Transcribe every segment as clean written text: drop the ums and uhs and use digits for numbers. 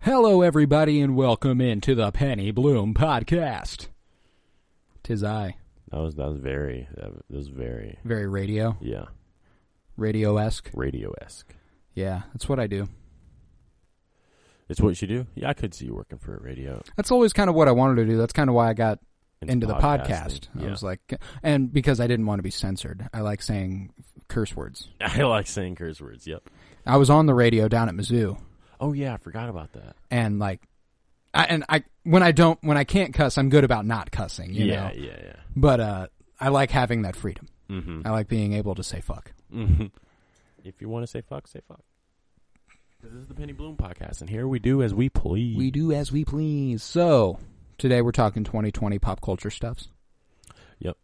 Hello, everybody, and welcome into the Penny Bloom Podcast. 'Tis I. That was very Very radio. yeah, Radio-esque. radio-esque. Yeah, that's what I do. It's what you do. Yeah, I could see you working for a radio. That's always kind of what I wanted to do. That's kind of why I got into the podcasting. podcast. Yeah. I was like, and because I didn't want to be censored. I like saying curse words. I like saying curse words. Yep. I was on the radio down at Mizzou, Oh yeah, I forgot about that. and when I can't cuss, I'm good about not cussing. You know? Yeah. But I like having that freedom. Mm-hmm. I like being able to say fuck. Mm-hmm. If you want to say fuck, say fuck. This is the Penny Bloom Podcast, and here we do as we please. We do as we please. So, today we're talking 2020 pop culture stuffs. Yep.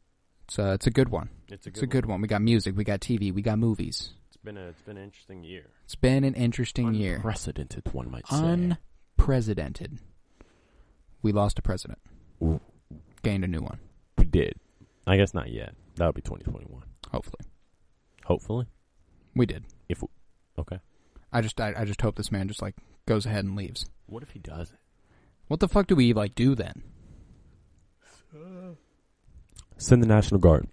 It's a good one. It's a good one. We got music, we got TV, we got movies. It's been an interesting year. It's been an interesting year. Unprecedented, one might say. Unprecedented. We lost a president. Ooh. Gained a new one. We did. I guess not yet. That would be 2021. Hopefully. We did. Okay. I just hope this man just like goes ahead and leaves. What if he doesn't? What the fuck do we like do then? Send the National Guard.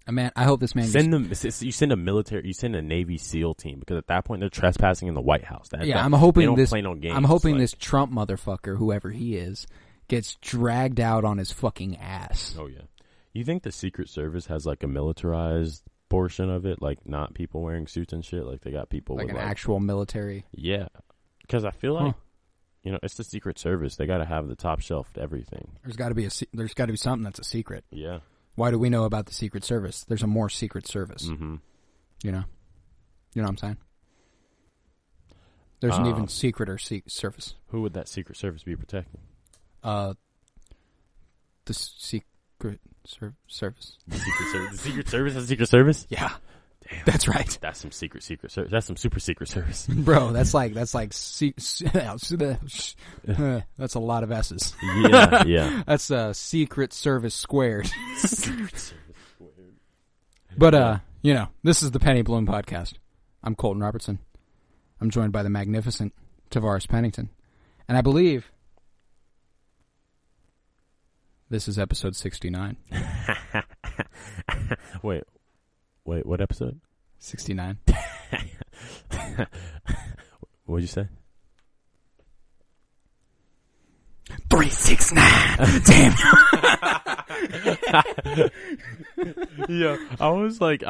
Man, I hope this man You send a military. You send a Navy SEAL team, because at that point they're trespassing in the White House. I'm hoping they don't this. play no games. I'm hoping this Trump motherfucker, whoever he is, gets dragged out on his fucking ass. Oh yeah. You think the Secret Service has like a militarized portion of it, like not people wearing suits and shit? Like they got people Like with an actual military. Yeah, because I feel like it's the Secret Service. They got to have the top shelf to everything. There's got to be something that's a secret. Yeah. Why do we know about the Secret Service? There's a more Secret Service. Mm-hmm. You know what I'm saying? There's an even secreter service. Who would that Secret Service be protecting? The Secret Service. The Secret Service. The Secret Service has a Secret Service. Yeah, damn, that's right. That's some secret service. That's some super Secret Service, bro. That's like that's a lot of S's. Yeah. That's Secret Service squared. Secret Service squared. But this is the Penny Bloom Podcast. I'm Colton Robertson. I'm joined by the magnificent Tavares Pennington, and I believe this is episode 69. Wait, what episode? 69. What'd you say? 369. Damn. Yeah, I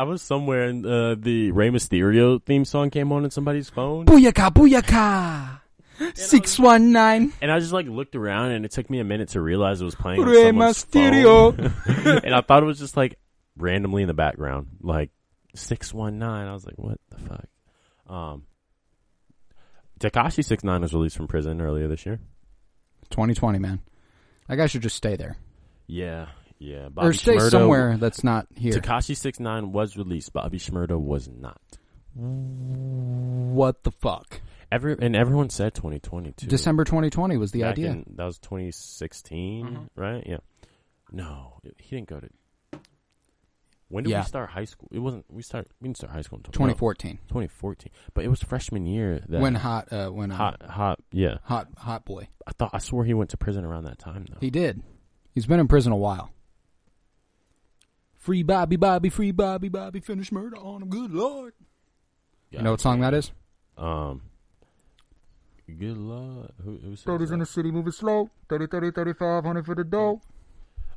was somewhere and the Rey Mysterio theme song came on somebody's phone. Booyaka, booyaka. 619. And I just like looked around, and it took me a minute to realize it was playing on Rey someone's Mysterio. phone. And I thought it was just like randomly in the background, like 619. I was like, what the fuck? Tekashi 6ix9ine was released from prison earlier this year. 2020, man. That guy should just stay there. Yeah. Bobby or stay Shmurda, somewhere that's not here. Tekashi 6ix9ine was released. Bobby Shmurda was not. What the fuck? Everyone said 2020 too. December 2020 was the idea. That was 2016, right? Yeah. No, he didn't go to. When did we start high school? It wasn't. We didn't start high school until 2014. 2014, but it was freshman year. When hot boy. I swore he went to prison around that time though. He did. He's been in prison a while. Free Bobby, free Bobby, finish murder on him. Good Lord. Yeah, you know what song that is? Good Lord. Who says 30s in the city moving slow. 30, 3500 for the dough.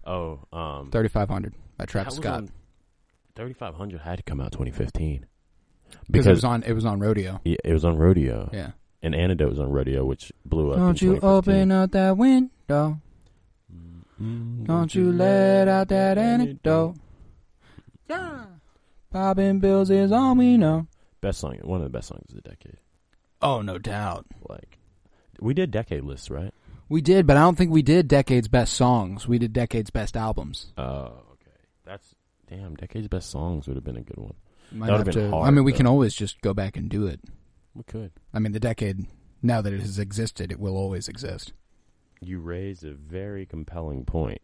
3500 by Travis Scott. 3500 had to come out 2015 because it was on Rodeo. Yeah, it was on Rodeo. Yeah, and Antidote was on Rodeo, which blew up. Don't you open up that window? Don't you let out that antidote? Yeah, popping bills is all we know. Best song, one of the best songs of the decade. Oh, no doubt. Like, we did decade lists, right? We did, but I don't think we did decade's best songs. We did decade's best albums. Oh, okay. Damn, decade's best songs would have been a good one. That would have been hard. I mean, we can always just go back and do it. We could. I mean, the decade, now that it has existed, it will always exist. You raise a very compelling point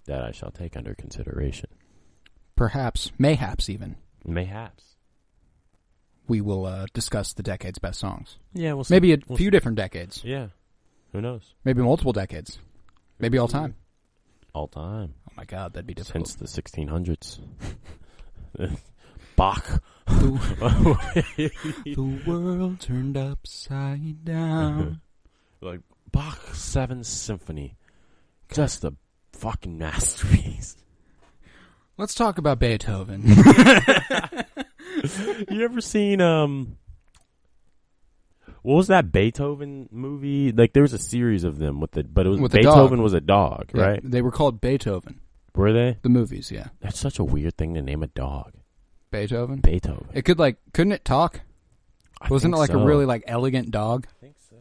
that I shall take under consideration. Perhaps, mayhaps even. Mayhaps. we will discuss the decade's best songs. Yeah, we'll see. Maybe a few different decades. Yeah. Who knows? Maybe multiple decades. Maybe all time. All time. Oh my God, that'd be difficult. Since the 1600s. Bach. The world turned upside down. Like Bach's 7th Symphony. Just a fucking masterpiece. Let's talk about Beethoven. You ever seen what was that Beethoven movie? Like there was a series of them but it was With the Beethoven dog. was a dog, Yeah, right? they were called Beethoven. Were they? The movies, yeah. That's such a weird thing to name a dog. Beethoven. Beethoven. It couldn't it talk? Wasn't it like a really like elegant dog? I think so.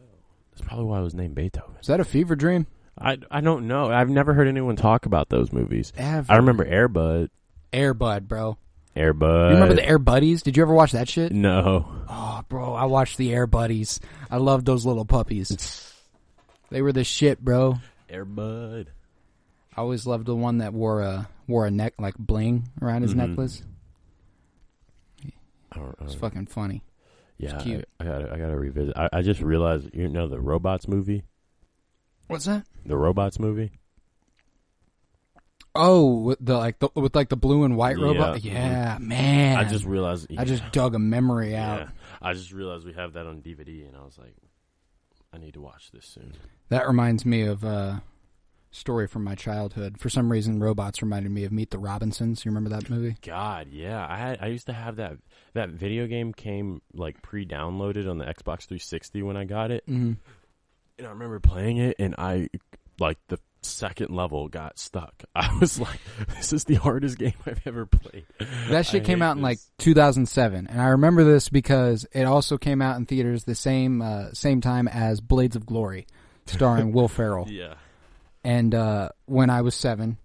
That's probably why it was named Beethoven. Is that a fever dream? I don't know. I've never heard anyone talk about those movies. Ever. I remember Air Bud. Air Bud, bro. Air Bud. You remember the Air Buddies? Did you ever watch that shit? No. Oh, bro, I watched the Air Buddies. I loved those little puppies. They were the shit, bro. Air Bud. I always loved the one that wore a neck like bling around his necklace. It's fucking funny. Yeah, it's cute. I gotta revisit. I just realized, you know, the Robots movie. What's that? The Robots movie. Oh, with the blue and white robot. Yeah. Yeah, man. I just realized. I just dug a memory out. Yeah, I just realized we have that on DVD, and I was like, I need to watch this soon. That reminds me of a story from my childhood. For some reason, Robots reminded me of Meet the Robinsons. You remember that movie? God, yeah. I used to have that video game came like pre-downloaded on the Xbox 360 when I got it. Mm-hmm. And I remember playing it, and I like the second level got stuck. I was like, this is the hardest game I've ever played. That shit came out in like 2007, and I remember this because it also came out in theaters the same time as Blades of Glory, starring Will Ferrell. Yeah. And when I was 7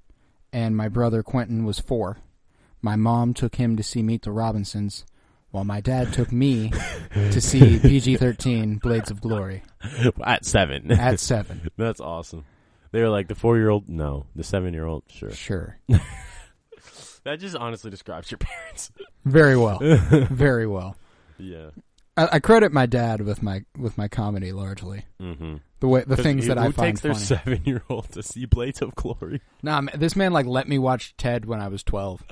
and my brother Quentin was 4, my mom took him to see Meet the Robinsons, while my dad took me to see PG-13 Blades of Glory. At 7. At 7. That's awesome. They were like, the 4-year-old? No. The 7-year-old? Sure. Sure. That just honestly describes your parents. Very well. Very well. Yeah. I credit my dad with my comedy largely. Mm-hmm. The things that I find funny. Who takes their 7-year-old to see Blades of Glory? Nah, this man like let me watch Ted when I was 12.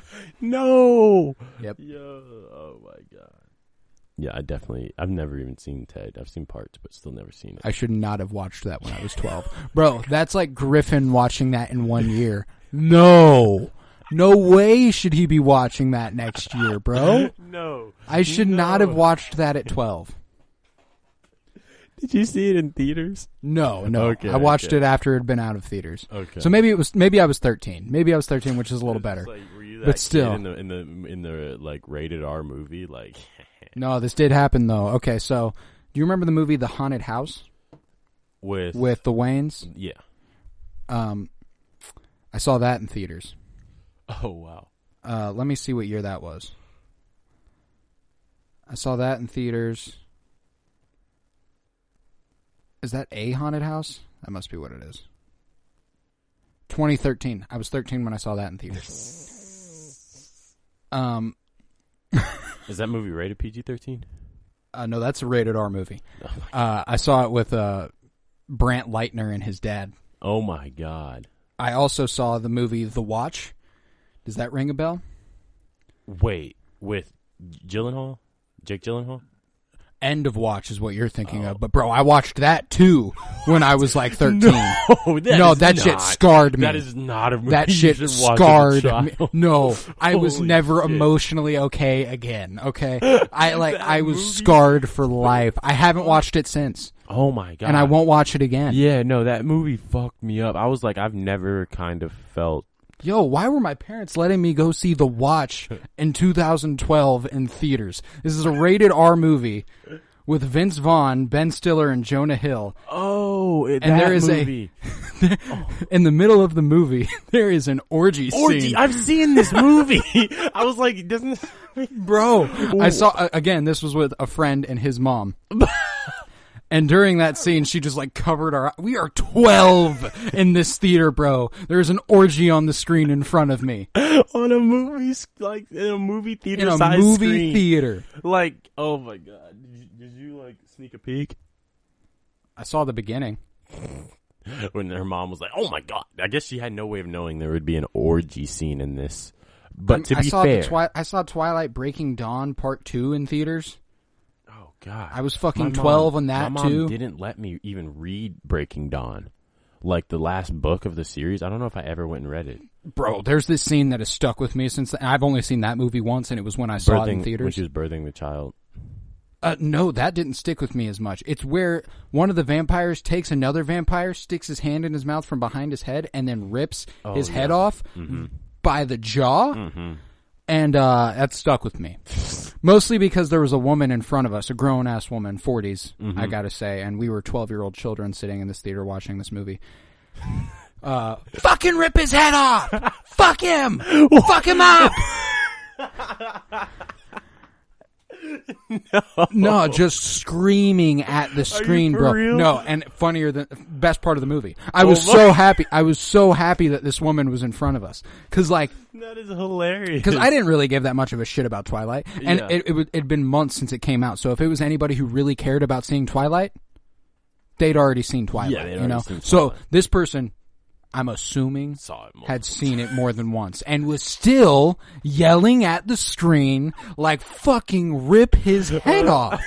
No. Yep. Yo. Oh my god. Yeah, I've never even seen Ted. I've seen parts, but still never seen it. I should not have watched that when I was 12. Bro, that's like Griffin watching that in 1 year. No way should he be watching that next year, bro. No. I should not have watched that at 12. Did you see it in theaters? No. Okay, I watched it after it had been out of theaters. Okay. So maybe I was 13. Maybe I was 13, which is a little better. Like, were you that But still. kid in the like rated R movie, like No, this did happen though. Okay, so do you remember the movie The Haunted House with the Wayans? Yeah. I saw that in theaters. Oh wow. Let me see what year that was. I saw that in theaters. Is that a haunted house? That must be what it is. 2013. I was 13 when I saw that in theaters. Is that movie rated PG-13? No, that's a rated R movie. I saw it with Brant Leitner and his dad. Oh my god. I also saw the movie The Watch. Does that ring a bell? Wait, with Gyllenhaal? Jake Gyllenhaal? End of Watch is what you're thinking of. But, bro, I watched that, too, when I was, like, 13. That shit scarred me. That is not a movie. That shit scarred me. No, I was never emotionally okay again, okay? I was scarred for life. I haven't watched it since. Oh, my God. And I won't watch it again. Yeah, no, that movie fucked me up. I was like, I've never kind of felt... Yo, why were my parents letting me go see The Watch in 2012 in theaters? This is a rated R movie with Vince Vaughn, Ben Stiller, and Jonah Hill. Oh, and there is movie. In the middle of the movie, there is an orgy scene. I've seen this movie. I was like, doesn't... Bro, I saw, again, this was with a friend and his mom. And during that scene, she just like covered our. We are 12 in this theater, bro. There's an orgy on the screen in front of me. On a movie, like in a movie theater, In a size movie screen. theater. Like, oh my god, did you like sneak a peek? I saw the beginning. When her mom was like, "Oh my god!" I guess she had no way of knowing there would be an orgy scene in this. But to be fair, I saw Twilight Breaking Dawn Part 2 in theaters. oh god, I was fucking 12 on that my mom too. didn't let me even read Breaking Dawn, like the last book of the series. I don't know if I ever went and read it. Bro, there's this scene that has stuck with me since I've only seen that movie once, and it was when I saw it in When theaters. she was birthing the child. No, that didn't stick with me as much. It's where one of the vampires takes another vampire, sticks his hand in his mouth from behind his head, and then rips his head off by the jaw. And that stuck with me. Mostly because there was a woman in front of us, a grown-ass woman, 40s, I gotta say, and we were 12-year-old children sitting in this theater watching this movie. Fucking rip his head off! Fuck him! Fuck him up! No, just screaming at the screen, for bro. real? No, and funnier than best part of the movie. I was so happy. I was so happy that this woman was in front of us, because like That is hilarious. because I didn't really give that much of a shit about Twilight, and Yeah. it'd been months since it came out. So if it was anybody who really cared about seeing Twilight, they'd already seen Twilight. Yeah, they'd you already know. seen So Twilight. this person, I'm assuming, saw it more. had seen it more than once and was still yelling at the screen like fucking rip his head off.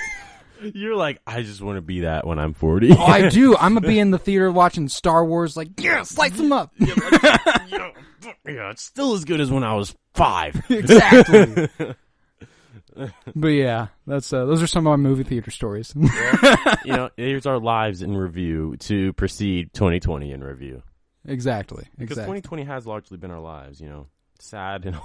You're like, I just want to be that when I'm 40. Oh, I do. I'm gonna be in the theater watching Star Wars like, yeah, slice them up. yeah, it's still as good as when I was 5. Exactly. But yeah, that's those are some of my movie theater stories. You know, here's our lives in review to precede 2020 in review. Exactly. Because 2020 has largely been our lives, you know. Sad and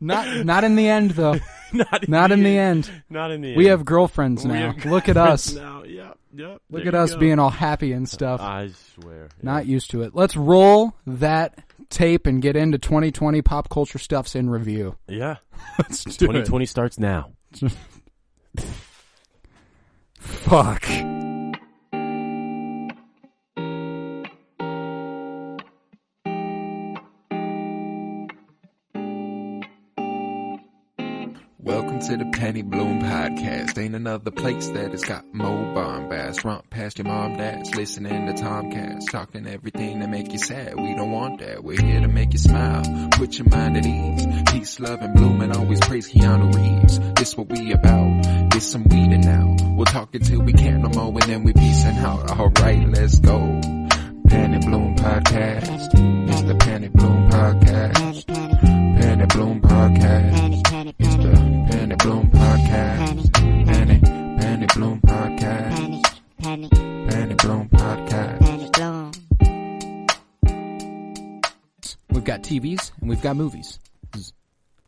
Not in the end though. Not in the end. Not in the end. We have girlfriends now. Look at us. Now. Yep. Look There at you us go. being all happy and stuff. I swear. Not used to it. Let's roll that tape and get into 2020 pop culture stuffs in review. Yeah. Let's do it. 2020 starts now. Fuck. Welcome to the Penny Bloom Podcast. Ain't another place that has got more bombast. Romp past your mom, dads, listening to Tomcats, talking everything that make you sad. We don't want that. We're here to make you smile. Put your mind at ease. Peace, love, and bloom, and always praise Keanu Reeves. This what we about. This some weeding now. We'll talk until we can't no more, and then we peacing out. Alright, let's go. Penny Bloom Podcast. It's the Penny Bloom Podcast. Penny Bloom Podcast. It's the Penny Bloom Podcast. Penny Bloom Podcast. Penny Bloom Podcast. We've got TVs and we've got movies.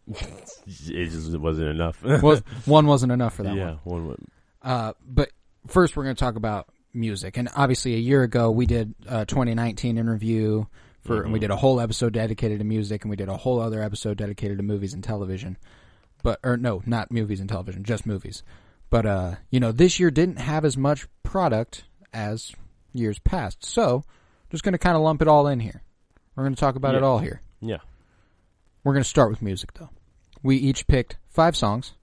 It just wasn't enough. Well, one wasn't enough for that yeah, one. one. But first we're going to talk about music. And obviously a year ago we did a 2019 interview and we did a whole episode dedicated to music, and we did a whole other episode dedicated to movies and television. No, not movies and television, just movies. But, this year didn't have as much product as years past. So, just going to kind of lump it all in here. We're going to talk about it all here. Yeah. We're going to start with music, though. We each picked 5 songs,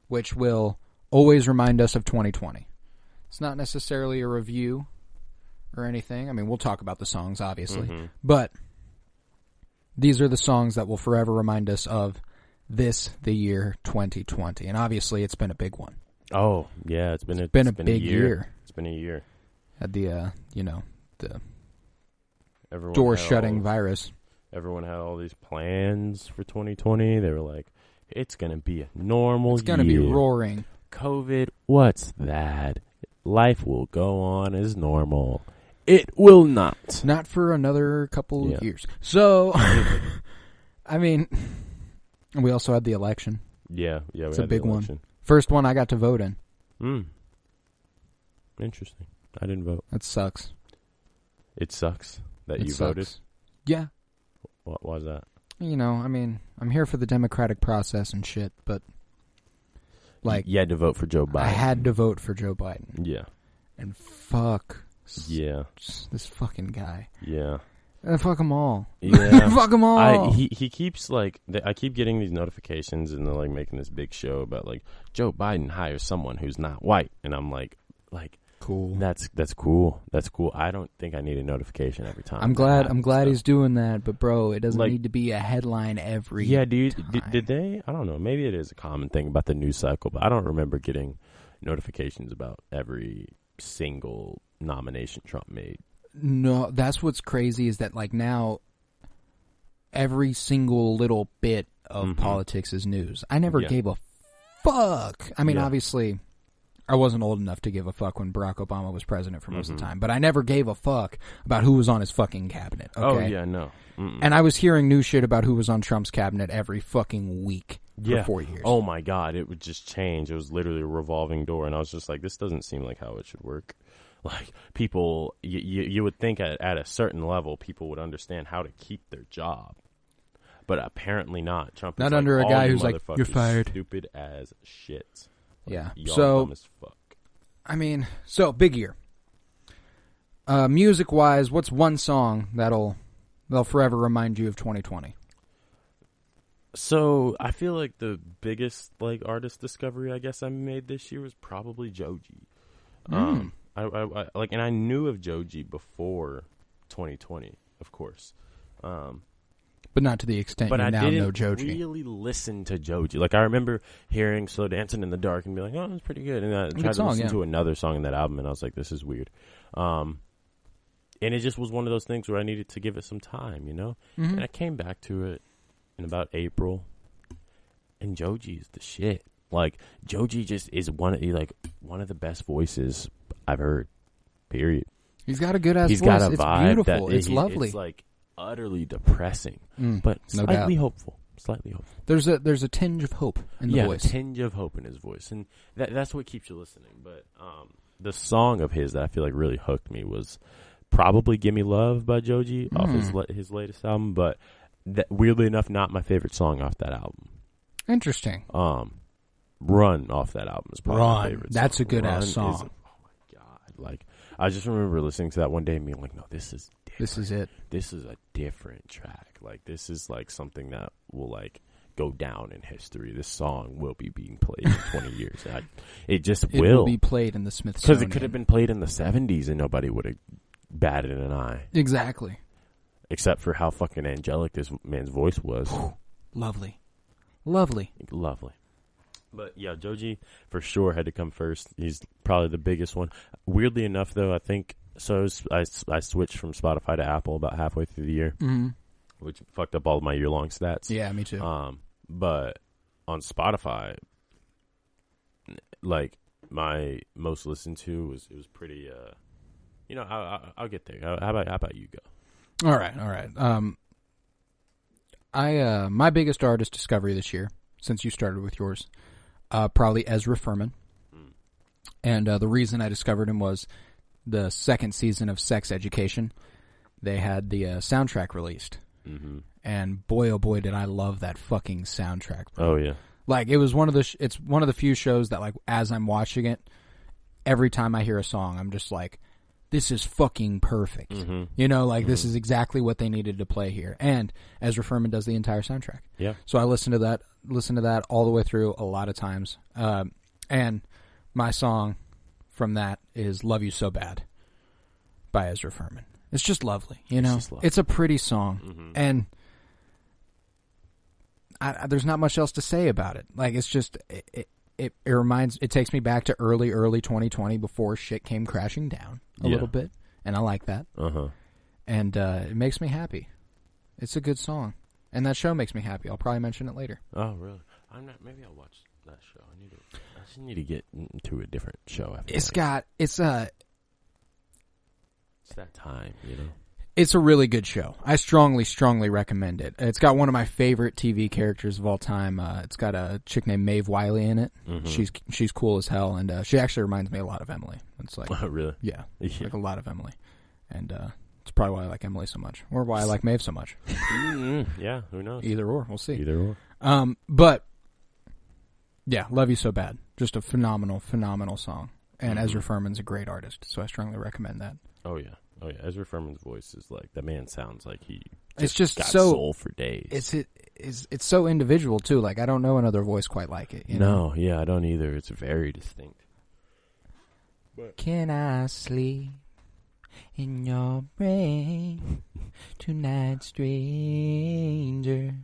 which will always remind us of 2020. It's not necessarily a review or anything. I mean, we'll talk about the songs, obviously. But these are the songs that will forever remind us of the year 2020. And obviously, it's been a big one. Oh, yeah, it's been a big year. It's been a year. Had the Everyone door-shutting virus. Everyone had all these plans for 2020. They were like, it's going to be a normal year. It's going to be roaring. COVID, what's that? Life will go on as normal. It will not. Not for another couple of years. So, I mean, we also had the election. Yeah, it's a big one. First one I got to vote in. Interesting. I didn't vote. That sucks. It sucks that you voted? Yeah. What was that? I mean, I'm here for the democratic process and shit, but Like, you had to vote for Joe Biden. I had to vote for Joe Biden. Yeah. And fuck. Yeah. This fucking guy. Yeah. Fuck them all. Yeah. Fuck them all. He keeps like I keep getting these notifications and they're like making this big show about like Joe Biden hires someone who's not white, and I'm like cool. That's cool. That's cool. I don't think I need a notification every time. I'm glad he's doing that, but bro, it doesn't need to be a headline every. Yeah, time. Did they? I don't know. Maybe it is a common thing about the news cycle, but I don't remember getting notifications about every single nomination Trump made. No, that's what's crazy is that like now every single little bit of politics is news. I never gave a fuck. I mean, obviously, I wasn't old enough to give a fuck when Barack Obama was president for most of the time, but I never gave a fuck about who was on his fucking cabinet. Okay? Oh, yeah, no. And I was hearing new shit about who was on Trump's cabinet every fucking week for 4 years. Oh, my God. It would just change. It was literally a revolving door, and I was just like, this doesn't seem like how it should work. Like, people, you would think at a certain level, people would understand how to keep their job. But apparently not. Trump is not like, under a guy who's like, you're motherfuckers fired. Stupid as shit. Like, Yeah. y'all So, dumb as fuck. I mean, so, big year. Music-wise, what's one song that'll forever remind you of 2020? So, I feel like the biggest, like, artist discovery I guess I made this year was probably Joji. I like, and I knew of Joji before 2020, of course. But not to the extent you now know Joji. I didn't really listen to Joji. Like, I remember hearing Slow Dancing in the Dark and be like, oh, that's pretty good. And I tried to listen to another song in that album, and I was like, this is weird. And it just was one of those things where I needed to give it some time, you know? And I came back to it in about April, and Joji is the shit. Like, Joji just is one of the best voices I've heard, period. He's got a good-ass voice. He's got a it's vibe. Beautiful. It's lovely. It's, like, utterly depressing, but slightly hopeful. Slightly hopeful. There's a tinge of hope in the voice. Yeah, a tinge of hope in his voice. And that's what keeps you listening. But the song of his that I feel like really hooked me was probably Gimme Love by Joji off his latest album. But weirdly enough, not my favorite song off that album. Interesting. Run off that album is probably my favorite song. That's a good-ass song. Oh, my God. Like, I just remember listening to that one day and being like, no, this is different. This is it. This is a different track. Like, this is, like, something that will, like, go down in history. This song will be being played in 20 years. It will be played in the Smithsonian. Because it could have been played in the 70s and nobody would have batted an eye. Exactly. Except for how fucking angelic this man's voice was. Lovely. But yeah, Joji for sure had to come first. He's probably the biggest one. Weirdly enough, though, I think so. I switched from Spotify to Apple about halfway through the year, which fucked up all of my year-long stats. Yeah, me too. But on Spotify, like my most listened to was pretty. You know, I'll get there. How about you go? All right. My biggest artist discovery this year, since you started with yours, probably Ezra Furman. And the reason I discovered him was the second season of Sex Education. They had the soundtrack released. And boy, oh boy, did I love that fucking soundtrack, bro. Oh, yeah. Like, it was it's one of the few shows that, like, as I'm watching it, every time I hear a song, I'm just like, this is fucking perfect. You know, like, this is exactly what they needed to play here. And Ezra Furman does the entire soundtrack. Yeah. So I listened to that all the way through a lot of times. And my song from that is Love You So Bad by Ezra Furman. It's just lovely, you know? It's a pretty song. And there's not much else to say about it. Like, it's just, it takes me back to early 2020 before shit came crashing down a little bit. And I like that. And it makes me happy. It's a good song. And that show makes me happy. I'll probably mention it later. Oh, really? Maybe I'll watch that show. I just need to get into a different show after It's that time, you know? It's a really good show. I strongly recommend it. It's got one of my favorite TV characters of all time. It's got a chick named Maeve Wiley in it. She's cool as hell, and she actually reminds me a lot of Emily. It's like, oh, really? Yeah, like a lot of Emily, and it's probably why I like Emily so much, or why I like Maeve so much. Yeah, who knows? Either or, we'll see. Either or. But yeah, Love You So Bad. Just a phenomenal song. And Ezra Furman's a great artist, so I strongly recommend that. Oh yeah. Ezra Furman's voice is like, that man sounds like he it's just got so soul for days. It's so individual too. Like, I don't know another voice quite like it. You know? Yeah, I don't either. It's very distinct. But can I sleep in your brain tonight, stranger?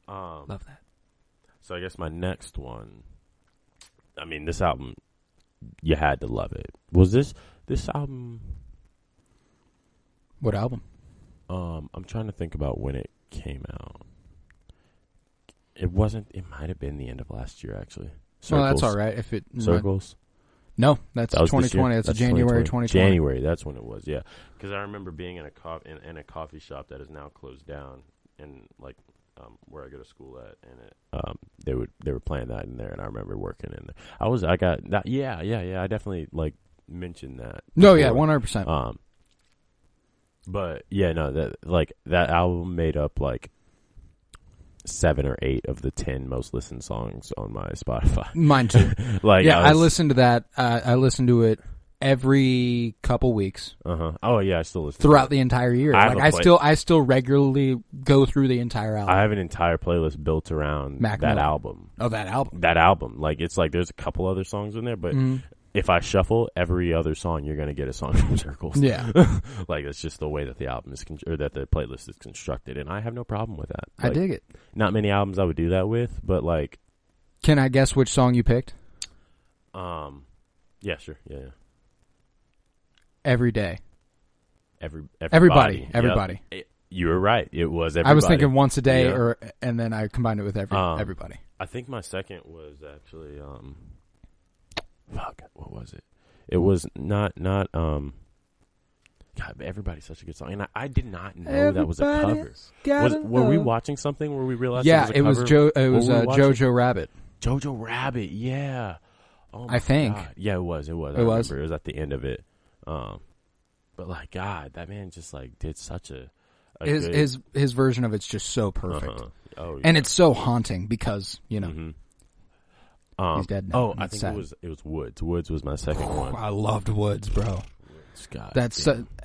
Love that. So I guess my next one, I mean, this album, you had to love it. Was this album? What album? I'm trying to think about when it came out. It might have been the end of last year, actually. Circles. Well, that's all right. If it Circles? No, that's 2020. That's a January 2020. January, that's when it was, yeah. Because I remember being in a coffee shop that is now closed down, and like where I go to school at, and they were playing that in there, and I remember working in there. I got that. Yeah. I definitely like mentioned that. No, yeah, 100%. But yeah, no, that album made up like 7 or 8 of the 10 most listened songs on my Spotify. Mine too. Like, yeah, I listened to that. I listened to it every couple weeks. Oh yeah, I still listen throughout the entire year. I still regularly go through the entire album. I have an entire playlist built around that album. Oh, that album. That album. Like, it's like there's a couple other songs in there, but if I shuffle every other song, you're gonna get a song from Circles. Yeah. Like, it's just the way that the album is or that the playlist is constructed, and I have no problem with that. Like, I dig it. Not many albums I would do that with, but like. Can I guess which song you picked? Yeah, sure. Yeah. Every Day. Everybody. Yep. You were right. It was Everybody. I was thinking Once a Day, and then I combined it with Everybody. I think my second was actually what was it? It was not God, Everybody's such a good song, and I did not know that was a cover. Were we watching something where we realized? Yeah, it was a cover? It was Jojo Rabbit. Jojo Rabbit, yeah. Oh my I think. God. Yeah, it was. I remember it was at the end of it. But like, God, that man just like did such a his version of it's just so perfect. Oh, yeah. And it's so haunting because he's dead now. Oh, I think it was Woods. Woods was my second one. I loved Woods, bro. God,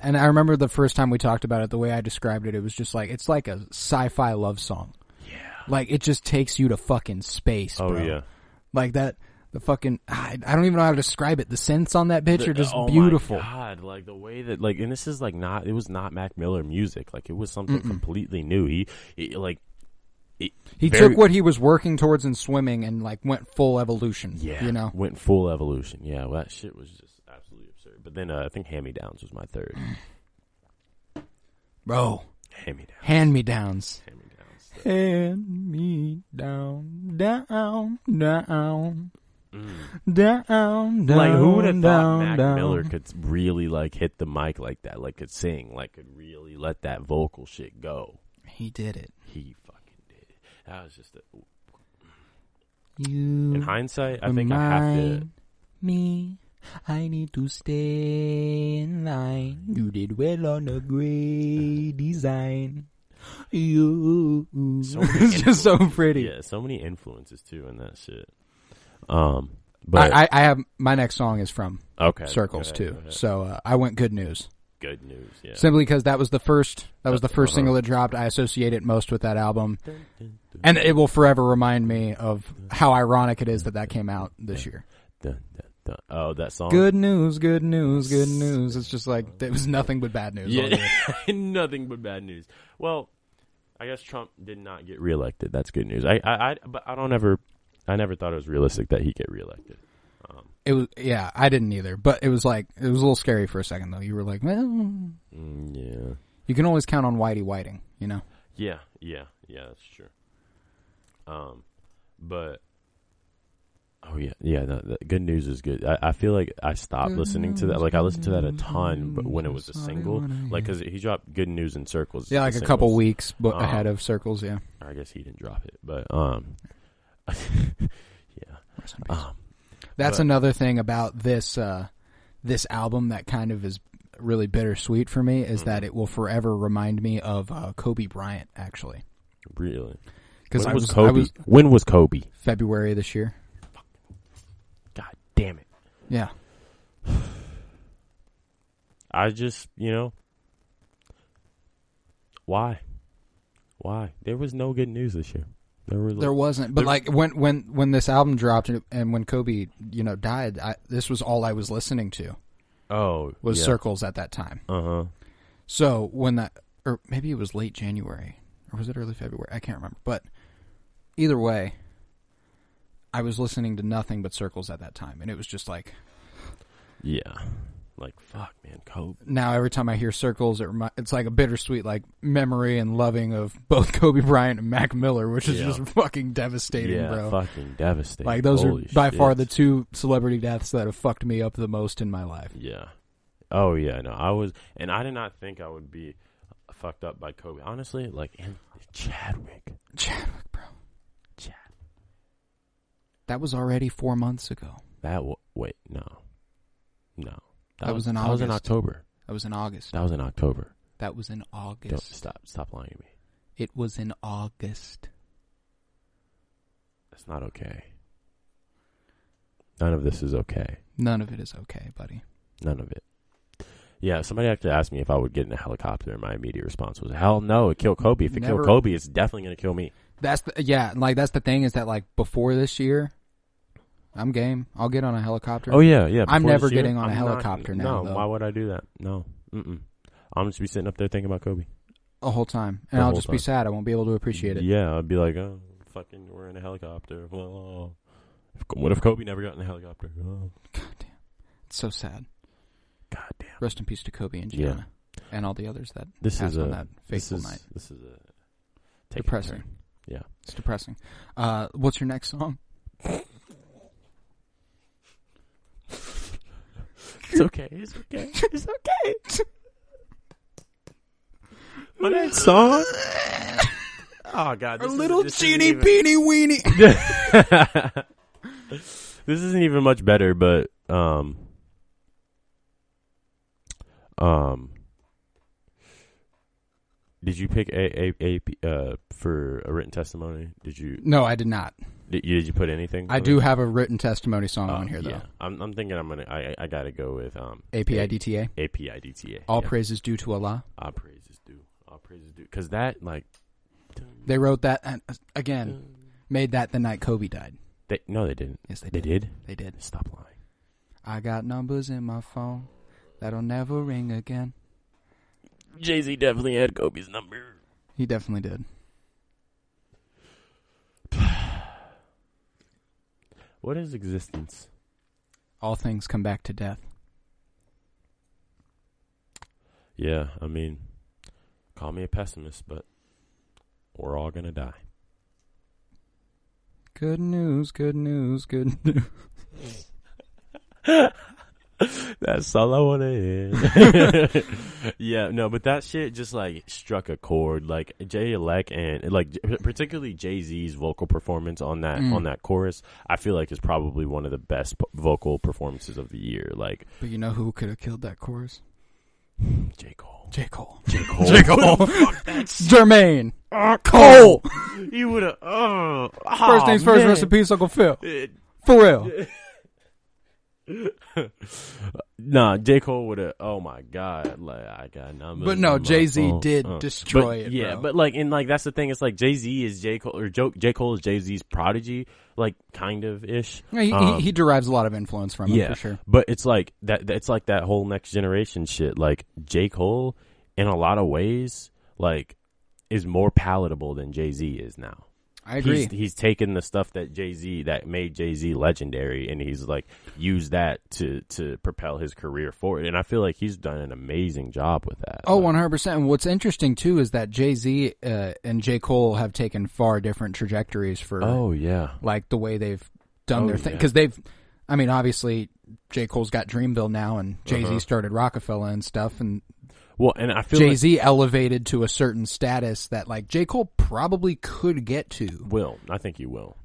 and I remember the first time we talked about it, the way I described it, it was just like, it's like a sci-fi love song. Yeah. Like, it just takes you to fucking space, bro. Oh, yeah. Like that, the fucking, I don't even know how to describe it. The synths on that bitch are just beautiful. Oh my God, like the way that, like, and this is like it was not Mac Miller music. Like, it was something completely new. He took what he was working towards in swimming and like went full evolution. Yeah. You know? Went full evolution. Yeah. Well, that shit was just absolutely absurd. But then I think Hand Me Downs was my third. Bro. Hand Me Downs. Hand Me Downs. Hand Me Downs. Hand me down, down, down. Down. Like, who would have thought Mac Miller could really like hit the mic like that, like could sing, like could really let that vocal shit go? He did it. He fucking did it. That was just you. In hindsight, I think I have to. Me, I need to stay in line. You did well on a great design. You. It's just so pretty. Yeah, so many influences too in that shit. But I have my next song is from Circles go too. Ahead. So I went Good News. Good News, yeah. Simply because that was the first single that dropped. I associate it most with that album, and it will forever remind me of how ironic it is that came out this year. Oh, that song. Good news, good news, good news. It's just like it was nothing but bad news. Yeah, nothing but bad news. Well, I guess Trump did not get reelected. That's good news. But I never thought it was realistic that he'd get reelected. It was, yeah, I didn't either. But it was like, it was a little scary for a second though. You were like, well, yeah. You can always count on Whitey Whiting, you know? Yeah, that's true. But, oh yeah, no, Good News is good. I feel like I stopped listening to that. Like, I listened to that a ton, but when it was a single, like, cause he dropped Good News in Circles. Yeah, like a couple weeks ahead of Circles, yeah. I guess he didn't drop it, but, yeah. That's another thing about this album that kind of is really bittersweet for me is that it will forever remind me of Kobe Bryant, actually. Really? Because when was Kobe? February this year. damn it. Yeah. I just, why? There was no good news this year. There wasn't. But like when this album dropped and when Kobe, died, this was all I was listening to. Oh, was Circles at that time. Uh-huh. So when that, or maybe it was late January, or was it early February? I can't remember. But either way, I was listening to nothing but Circles at that time, and it was just like, yeah, like fuck, man, Kobe. Now every time I hear Circles, it's like a bittersweet like memory and loving of both Kobe Bryant and Mac Miller, which is just fucking devastating, bro. Fucking devastating. Like those are by far the two celebrity deaths that have fucked me up the most in my life. Yeah. Oh yeah, no, I did not think I would be fucked up by Kobe. Honestly, like Chadwick, bro. That was already 4 months ago. Wait, no. That was in August. That was in October. That was in August. That was in October. That was in August. Don't stop lying to me. It was in August. That's not okay. None of this is okay. None of it is okay, buddy. None of it. Yeah, somebody actually asked me if I would get in a helicopter, and my immediate response was, hell no, it killed Kobe. If it killed Kobe, it's definitely going to kill me. That's the thing is that like before this year, I'm game. I'll get on a helicopter. Oh yeah. I'm never getting on a helicopter now. No, why would I do that? No, I'm just be sitting up there thinking about Kobe the whole time, and I'll just be sad. I won't be able to appreciate it. Yeah, I'd be like, oh, fucking, we're in a helicopter. Well, what if Kobe never got in a helicopter? Oh. God damn, it's so sad. God damn. Rest in peace to Kobe and Gianna and all the others that passed on that fateful night. This is depressing. Yeah, it's depressing. What's your next song? It's okay. It's okay. It's okay. My next song. Oh God! A little teeny beeny weeny. This isn't even much better, but did you pick a for a written testimony? Did you? No, I did not. Did you put anything? I do have a written testimony song on here, though. Yeah. I'm thinking I gotta go with APIDTA. APIDTA. All praises due to Allah. All praises due. All praises due. Because that, like, they wrote that again. Made that the night Kobe died. No, they didn't. Yes, they did. They did. They did. Stop lying. I got numbers in my phone that'll never ring again. Jay-Z definitely had Kobe's number. He definitely did. What is existence? All things come back to death. Yeah, I mean, call me a pessimist, but we're all gonna die. Good news, good news, good news. That's all I want to hear. Yeah, no, but that shit just like struck a chord. Like Jay-Elect and like particularly Jay-Z's vocal performance on that chorus, I feel like is probably one of the best vocal performances of the year. Like, but you know who could have killed that chorus? J. Cole. J. Cole. J. Cole. J. Cole. Jermaine. Cole. He would have. First things first. Rest in peace, Uncle Phil. For real. Nah, J. Cole would have. Oh my God! Like I got numbers. But no, Jay-Z did destroy it. Yeah, bro. but like, and like that's the thing. It's like Jay-Z is J. Cole, or J. Cole is Jay-Z's prodigy, like kind of ish. Yeah, he derives a lot of influence from him for sure. But it's like that. It's like that whole next generation shit. Like J. Cole, in a lot of ways, like is more palatable than Jay-Z is now. I agree. He's taken the stuff that that made Jay-Z legendary, and he's like used that to propel his career forward. And I feel like he's done an amazing job with that. Oh, 100%. And what's interesting too is that Jay-Z and J. Cole have taken far different trajectories for. Oh yeah, like the way they've done their thing. Because I mean, obviously J. Cole's got Dreamville now, and Jay-Z started Rockefeller and stuff, and. Well, and I feel Jay-Z elevated to a certain status that like J. Cole probably could get to. I think he will.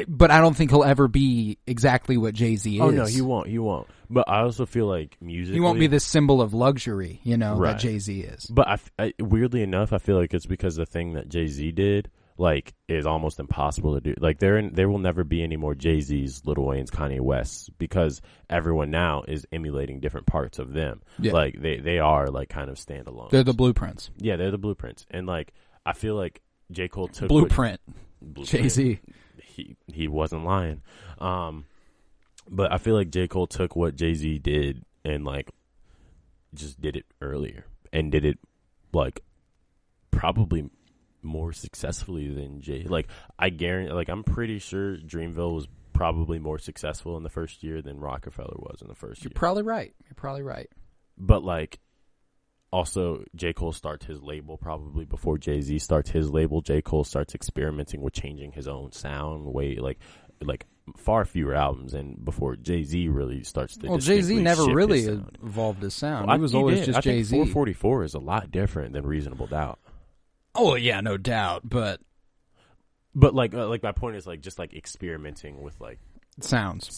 But I don't think he'll ever be exactly what Jay-Z is. Oh no, he won't. But I also feel like musically, he won't be this symbol of luxury, that Jay-Z is. But I weirdly enough, I feel like it's because the thing that Jay-Z did, like is almost impossible to do. Like there will never be any more Jay-Z's, Lil Wayne's, Kanye West's, because everyone now is emulating different parts of them. Yeah. Like they are like kind of standalone. They're the blueprints. Yeah, they're the blueprints. And like I feel like J. Cole took blueprint. Jay-Z. He wasn't lying. But I feel like J. Cole took what Jay-Z did and like just did it earlier and did it like probably more successfully than Jay. Like I guarantee, like I'm pretty sure Dreamville was probably more successful in the first year than Rockefeller was in the first year. You're probably right. But like also J. Cole starts his label probably before Jay-Z starts his label. J. Cole starts experimenting with changing his own sound way like far fewer albums and before Jay-Z really starts to Jay-Z never really evolved his sound. Well, he was always just Jay-Z. 444 is a lot different than Reasonable Doubt. Oh yeah, no doubt, but like my point is like just like experimenting with like sounds.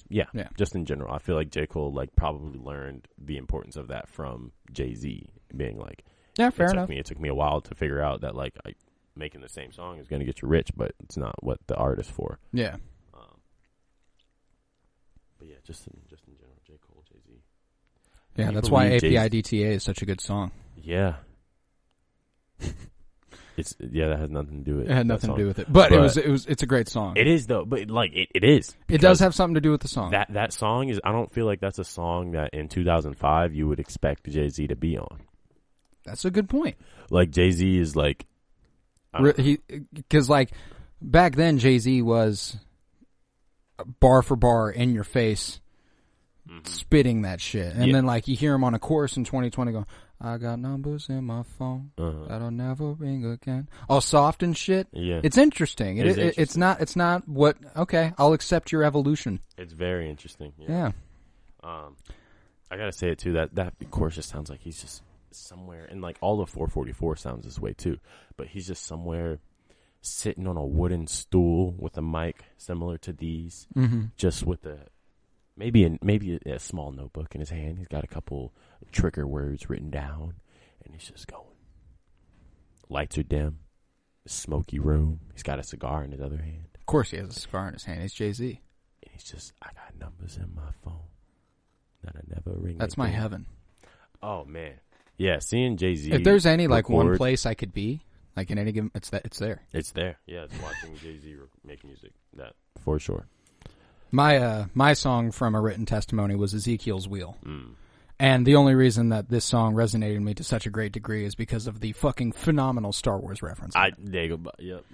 Yeah. Just in general, I feel like J. Cole like probably learned the importance of that from Jay-Z, being like, yeah, fair enough. It took me a while to figure out that like making the same song is going to get you rich, but it's not what the art is for. Yeah. But yeah, just in general, J. Cole, Jay-Z. Yeah, that's why API-DTA is such a good song. Yeah. That has nothing to do with it. It had nothing to do with it. But it's a great song. It is though, but like it is. It does have something to do with the song. That song is, I don't feel like that's a song that in 2005 you would expect Jay-Z to be on. That's a good point. Like Jay-Z is like, because like back then Jay-Z was bar for bar in your face, spitting that shit, and then like you hear him on a chorus in 2020 going, I got numbers in my phone that'll never ring again. All soft and shit. Yeah, it's interesting. It's not what. Okay, I'll accept your evolution. It's very interesting. Yeah. I gotta say it too. That chorus just sounds like he's just somewhere, and like all of 444 sounds this way too. But he's just somewhere sitting on a wooden stool with a mic similar to these, just with maybe a small notebook in his hand. He's got a couple trigger words written down, and he's just going. Lights are dim, smoky room. He's got a cigar in his other hand. Of course, he has a cigar in his hand. He's Jay-Z, and he's just, I got numbers in my phone that I never ring. That's my heaven. Oh man, yeah. Seeing Jay-Z. If there's any like one place I could be, like in any given, it's there. It's there. Yeah, it's watching Jay-Z make music. That for sure. My song from A Written Testimony was Ezekiel's Wheel. And the only reason that this song resonated with me to such a great degree is because of the fucking phenomenal Star Wars reference. Yep.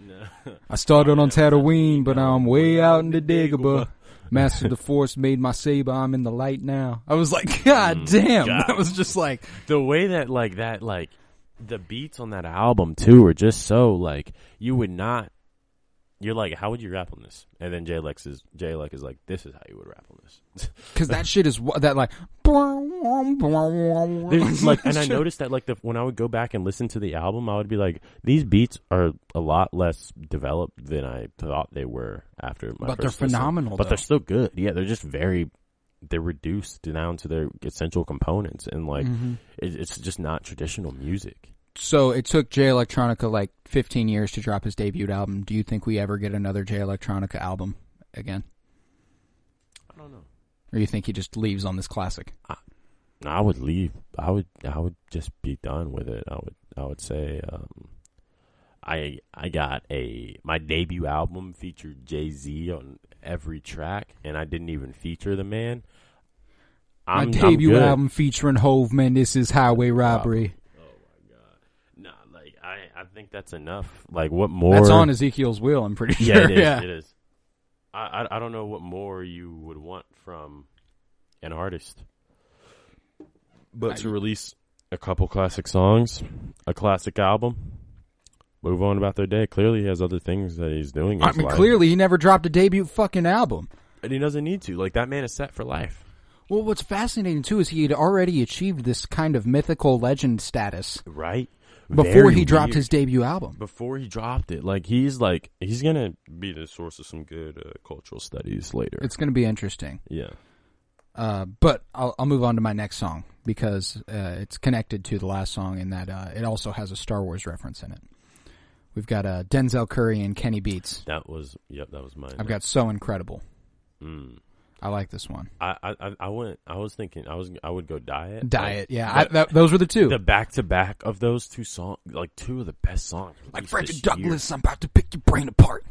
I started on Tatooine, but now I'm way out in the Dagobah. Mastered the Force, made my saber, I'm in the light now. I was like, God damn. God. That was just like... The way that, the beats on that album, too, are just so, like, you would not... You're like, how would you rap on this? And then J-Lex is like, this is how you would rap on this. Because that shit is that like. And I noticed that when I would go back and listen to the album, I would be like, these beats are a lot less developed than I thought they were after my But first they're phenomenal. But they're still good. Yeah, they're just they're reduced down to their essential components, and it's just not traditional music. So it took Jay Electronica like 15 years to drop his debut album. Do you think we ever get another Jay Electronica album again? I don't know. Or you think he just leaves on this classic? I would leave. I would just be done with it. I would say I got my debut album featured Jay-Z on every track, and I didn't even feature the man. My debut album featuring Hove, man, this is Highway Robbery. I think that's enough. Like, what more? That's on Ezekiel's Wheel, I'm pretty sure. Yeah, it is. I don't know what more you would want from an artist. But to release a couple classic songs, a classic album, move on about their day. Clearly he has other things that he's doing in his life. Clearly he never dropped a debut fucking album. And he doesn't need to. Like, that man is set for life. Well, what's fascinating, too, is he had already achieved this kind of mythical legend status. Right. Before he dropped his debut album. Before he dropped it. He's going to be the source of some good cultural studies later. It's going to be interesting. Yeah. But I'll move on to my next song because it's connected to the last song in that it also has a Star Wars reference in it. We've got Denzel Curry and Kenny Beats. That was mine. I've got So Incredible. Mm. I like this one. I would go Diet. Diet, yeah. Those were the two. The back-to-back of those two songs, like two of the best songs. Like Frederick Douglass, I'm about to pick your brain apart.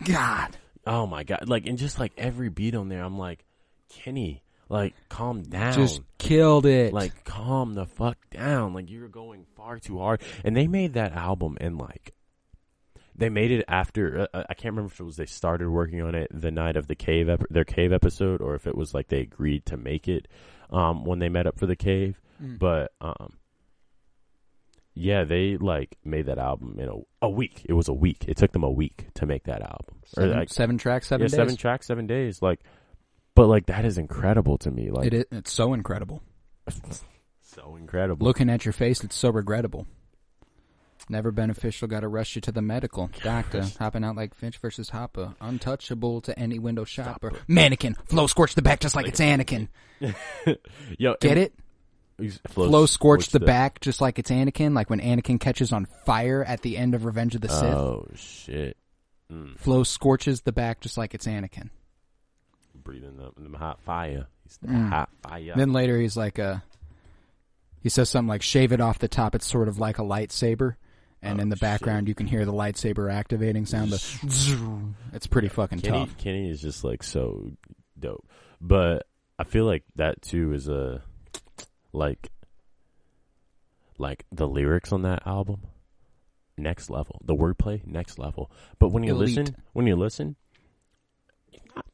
God. Oh my God. Like, and just like every beat on there, I'm like, Kenny, like, calm down. Just killed it. Like, calm the fuck down. Like, you're going far too hard. And they made that album in like, they made it after, I can't remember if it was they started working on it the night of the their Cave episode, or if it was like they agreed to make it when they met up for the Cave. But, yeah, they like made that album in a week. It was a week. It took them a week to make that album. Seven tracks, 7 days. 7 tracks, 7 days. Like, but like that is incredible to me. Like it's so incredible. So incredible. Looking at your face, it's so regrettable. Never beneficial, gotta rush you to the medical. Doctor, hopping out like Finch versus Hopper. Untouchable to any window shopper. Mannequin, flow scorch the back just like it's Anakin. Yo, get it? Flow scorch the back just like it's Anakin, like when Anakin catches on fire at the end of Revenge of the Sith. Oh, shit. Flow scorches the back just like it's Anakin. Breathing the hot fire. He's the hot fire. Then later he's like, he says something like, shave it off the top, it's sort of like a lightsaber. And in the background, you can hear the lightsaber activating sound. It's pretty fucking tough. Kenny is just like so dope. But I feel like that too is like the lyrics on that album, next level. The wordplay, next level. But when you listen,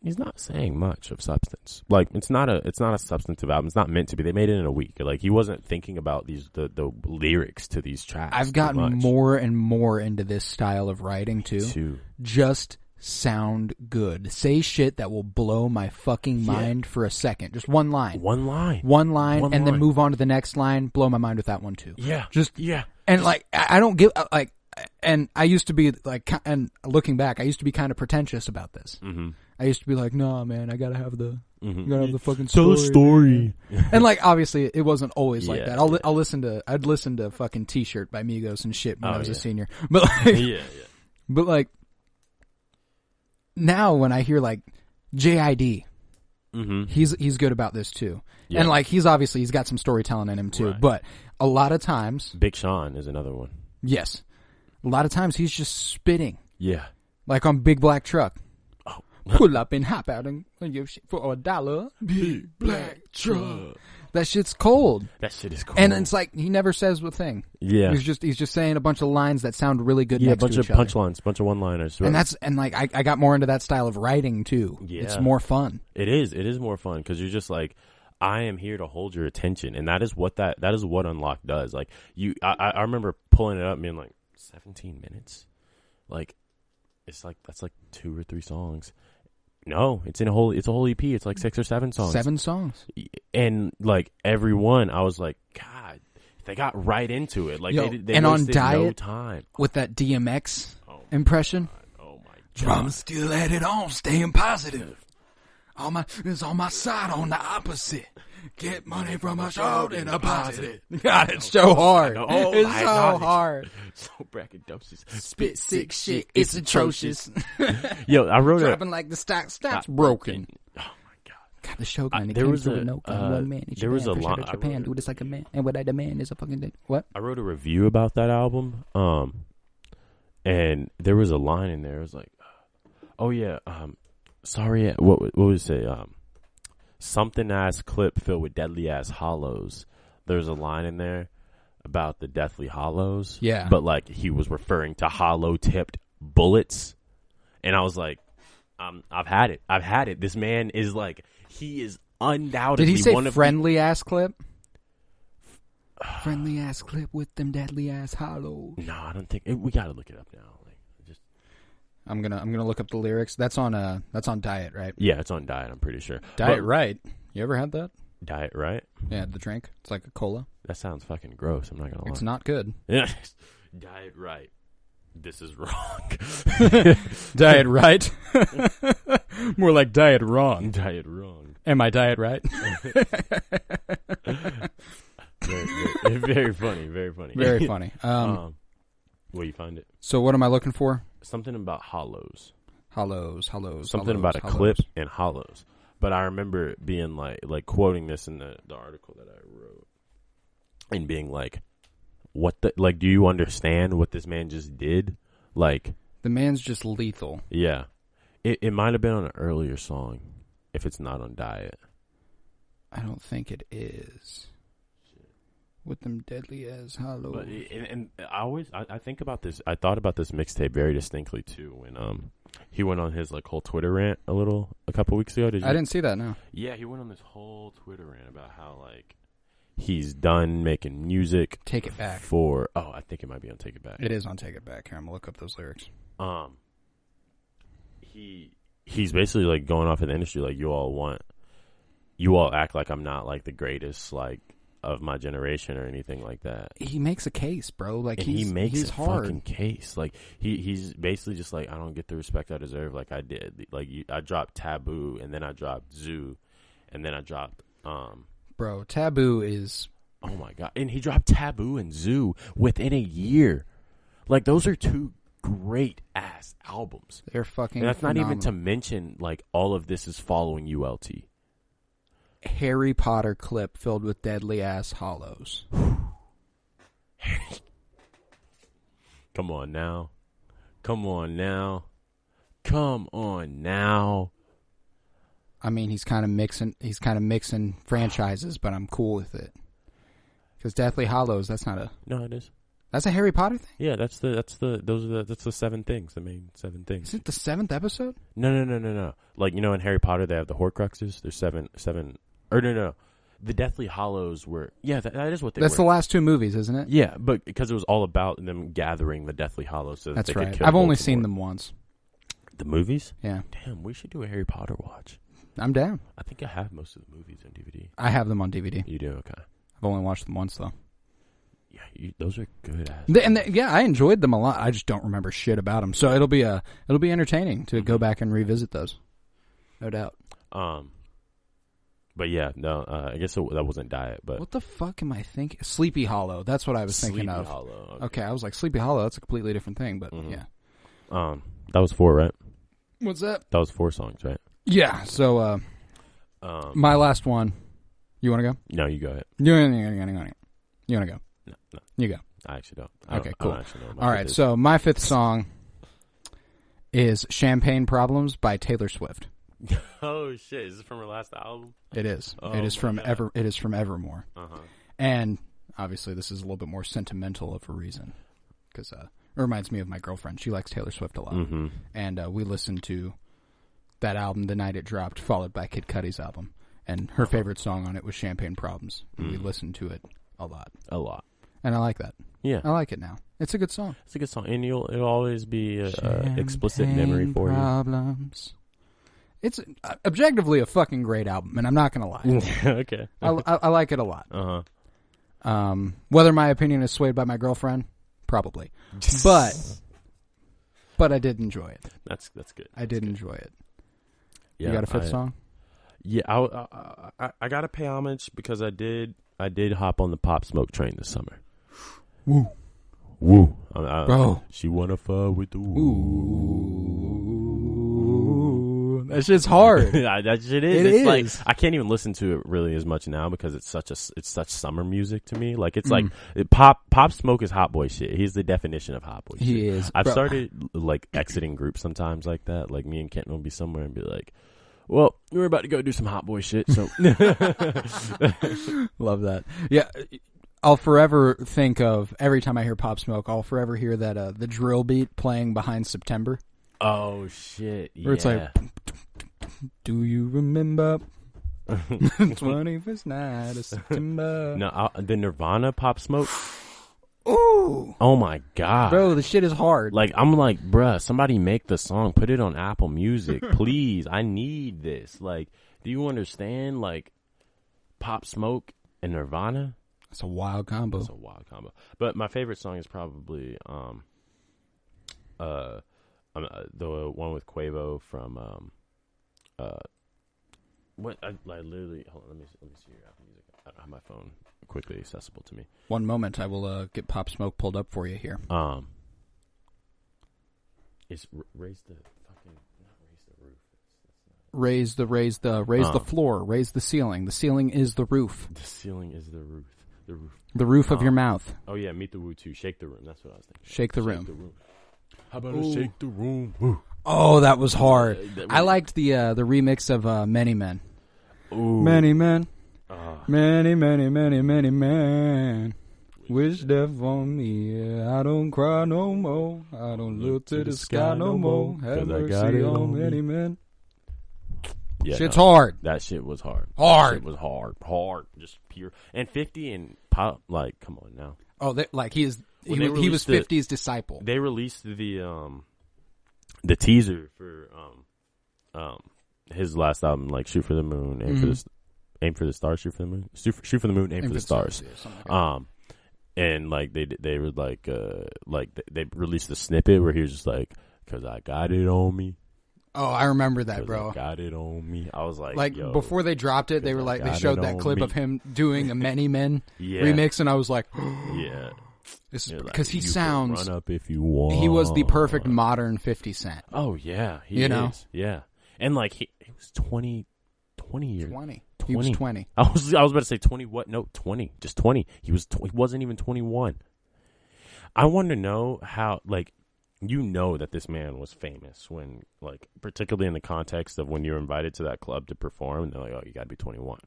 he's not saying much of substance. Like it's not a substantive album. It's not meant to be. They made it in a week. Like he wasn't thinking about the lyrics to these tracks. I've gotten more and more into this style of writing too. Just sound good. Say shit that will blow my fucking mind for a second. Just one line, and then move on to the next line. Blow my mind with that one too. And like I don't give like. And I used to be like, and looking back, I used to be kind of pretentious about this. Mm-hmm. I used to be like, nah, man, I gotta have the fucking tell a story. And like, obviously, it wasn't always like that. I'd listen to fucking T-Shirt by Migos and shit when I was a senior. But like, but like, now when I hear like JID, he's good about this too. Yeah. And like, he's got some storytelling in him too. Right. But a lot of times, Big Sean is another one. Yes. A lot of times he's just spitting. Yeah. Like on Big Black Truck. Oh. Pull up and hop out and give shit for $1. Big Black Truck. That shit's cold. That shit is cold. And it's like he never says a thing. Yeah. He's just saying a bunch of lines that sound really good. Yeah, next a bunch to of each other. punchlines, bunch of one-liners. Right? And like I got more into that style of writing too. Yeah. It's more fun. It is more fun because you're just like, I am here to hold your attention, and that is what Unlocked does. Like I remember pulling it up and being like, 17 minutes. Like it's like that's like 2 or 3 songs. No, it's a whole EP. It's like 6 or 7 songs. 7 songs. And like every one, I was like, God, they got right into it. Like they and wasted on Diet, no time with that DMX impression. God. Oh my God. Drama still at it on, staying positive. It's on my side on the opposite. Get money from a short and a positive. God, it's so hard. Oh, it's so hard. So braggadocious. Spit sick shit. It's atrocious. Yo, I wrote dropping like the stock's broken. Oh my God. God, the Shogun. There was one man. There was a line. Japan, do this like a man, and what I demand is a fucking day. What? I wrote a review about that album. And there was a line in there. It was like, oh yeah, sorry. What was it? Something ass clip filled with deadly ass hollows. There's a line in there about the deathly hollows. Yeah. But like he was referring to hollow tipped bullets. And I was like, I've had it. This man is like, he is undoubtedly Did he say one of friendly ass clip? Friendly ass clip with them deadly ass hollows. No, I don't think we got to look it up now. I'm gonna look up the lyrics. That's on Diet, right? Yeah, it's on Diet. I'm pretty sure. Diet Right. You ever had that? Diet Right? Yeah, the drink. It's like a cola. That sounds fucking gross. I'm not gonna lie. It's not good. Yeah. Diet Right. This is wrong. Diet Right. More like Diet Wrong. Diet Wrong. Am I Diet Right? Very funny. Very funny. Very funny. Where you find it? So what am I looking for? Something about hollows. Something about a clip and hollows. But I remember being like quoting this in the article that I wrote and being like, what the, like, do you understand what this man just did? Like, the man's just lethal. Yeah. It might have been on an earlier song if it's not on Diet. I don't think it is. With them deadly as hollows. But and I think about this. I thought about this mixtape very distinctly too when he went on his like whole Twitter rant a couple weeks ago. Did you? I didn't see that. No. Yeah, he went on this whole Twitter rant about how like he's done making music. Take It Back. I think it might be on Take It Back. It is on Take It Back. Here, I'm gonna look up those lyrics. He's basically like going off in the industry like you all act like I'm not like the greatest like of my generation or anything like that. He makes a case, bro. Like he makes he's a hard. fucking case. Like he's basically just like, I don't get the respect I deserve. Like I did. Like I dropped Taboo, and then I dropped Zoo, and then I dropped Bro, Taboo is. Oh my god! And he dropped Taboo and Zoo within a year. Like those are two great ass albums. They're fucking. And that's phenomenal. not even to mention like all of this is following ULT. Harry Potter clip filled with deadly ass hollows. Come on now. I mean, he's kind of mixing franchises, but I'm cool with it. Because Deathly Hallows, that's not a. No, it is. That's a Harry Potter thing? Yeah, that's the 7 things, the main 7 things. Is it the 7th episode? No. Like, you know, in Harry Potter they have the Horcruxes. There's seven. Or no. The Deathly Hallows were. Yeah, that is what they were. That's the last 2 movies, isn't it? Yeah, but because it was all about them gathering the Deathly Hallows so that that's they right. could kill I've only Voldemort. seen them once. The movies? Yeah. Damn, we should do a Harry Potter watch. I'm down. I think I have most of the movies on DVD. I have them on DVD. You do? Okay. I've only watched them once, though. Yeah, those are good ass. Yeah, I enjoyed them a lot. I just don't remember shit about them. So it'll be entertaining to go back and revisit those. No doubt. But yeah, no, I guess that wasn't Diet, but what the fuck am I thinking? Sleepy Hollow. That's what I was thinking of. Sleepy Hollow. Okay, I was like Sleepy Hollow. That's a completely different thing, but yeah. That was 4, right? What's that? That was 4 songs, right? Yeah. So, my last one. You want to go? No, you go ahead. You want to go? No. You go. I actually don't. Okay, cool. I don't actually know all right, so my 5th song is Champagne Problems by Taylor Swift. Oh shit! Is this from her last album? It is. Oh, it is from God. It is from Evermore. Uh-huh. And obviously, this is a little bit more sentimental of a reason because it reminds me of my girlfriend. She likes Taylor Swift a lot, and we listened to that album the night it dropped, followed by Kid Cudi's album, and her favorite song on it was Champagne Problems. And we listened to it a lot, and I like that. Yeah, I like it now. It's a good song. It's a good song, and it'll always be an explicit memory for problems. It's objectively a fucking great album, and I'm not gonna lie. Okay, I like it a lot. Whether my opinion is swayed by my girlfriend, probably, but I did enjoy it. That's good. I did enjoy it. Yeah, you got a 5th song? Yeah, I gotta pay homage because I did hop on the Pop Smoke train this summer. Woo. Bro, she wanna fuck with the woo. That shit's hard. That shit is. It's like I can't even listen to it really as much now because it's such summer music to me. Like it's like Pop Smoke is hot boy shit. He's the definition of hot boy shit. He is. I've started like exiting groups sometimes like that. Like me and Kenton will be somewhere and be like, well, we're about to go do some hot boy shit. So love that. Yeah. I'll forever think of every time I hear Pop Smoke. I'll forever hear that the drill beat playing behind September. Oh shit! Yeah. Where it's like, do you remember 21st night of September? No, the Nirvana Pop Smoke. Ooh! Oh my god, bro, the shit is hard. Like I'm like, bruh, somebody make the song, put it on Apple Music, please. I need this. Like, do you understand? Like, Pop Smoke and Nirvana. It's a wild combo. But my favorite song is probably the one with Quavo from what I literally hold on, let me see your Apple Music. I don't have my phone quickly accessible to me. One moment, I will get Pop Smoke pulled up for you here. It's raise the fucking not raise the roof. Raise the floor. Raise the ceiling. The ceiling is the roof. The ceiling is the roof. The roof. The roof of your mouth. Oh yeah, Meet the Woo 2. Shake the Room. That's what I was thinking. Shake the room. How about a Shake the Room? Woo. Oh, that was hard. I liked the remix of Many Men. Ooh. Many men. Many men. Wish death on me. I don't cry no more. I don't look to the sky no more. Have mercy on many men. Yeah, shit's hard. That shit was hard. Hard. That shit was hard. Hard. Just pure. And 50 and Pop, like, come on now. Oh, he was 50's disciple. They released the teaser for his last album, like Shoot for the Moon, Aim for the Stars, Shoot for the Moon, Shoot for the Moon, Aim for the Stars. And like they were like they released the snippet where he was just like, "'Cause I got it on me." Oh, I remember that, bro. I got it on me. I was like, yo, before they dropped it, they were like, they showed that clip of him doing a Many Men remix, and I was like, yeah, this is because he sounds. Run up if you want. He was the perfect modern 50 Cent. Oh yeah, he is. Yeah, and like he was 20 years. 20. He was 20. I was about to say 20. What? No, 20. Just 20. He wasn't even 21. I want to know how, like, that this man was famous when, like, particularly in the context of when you were invited to that club to perform, and they're like, oh, you got to be 21.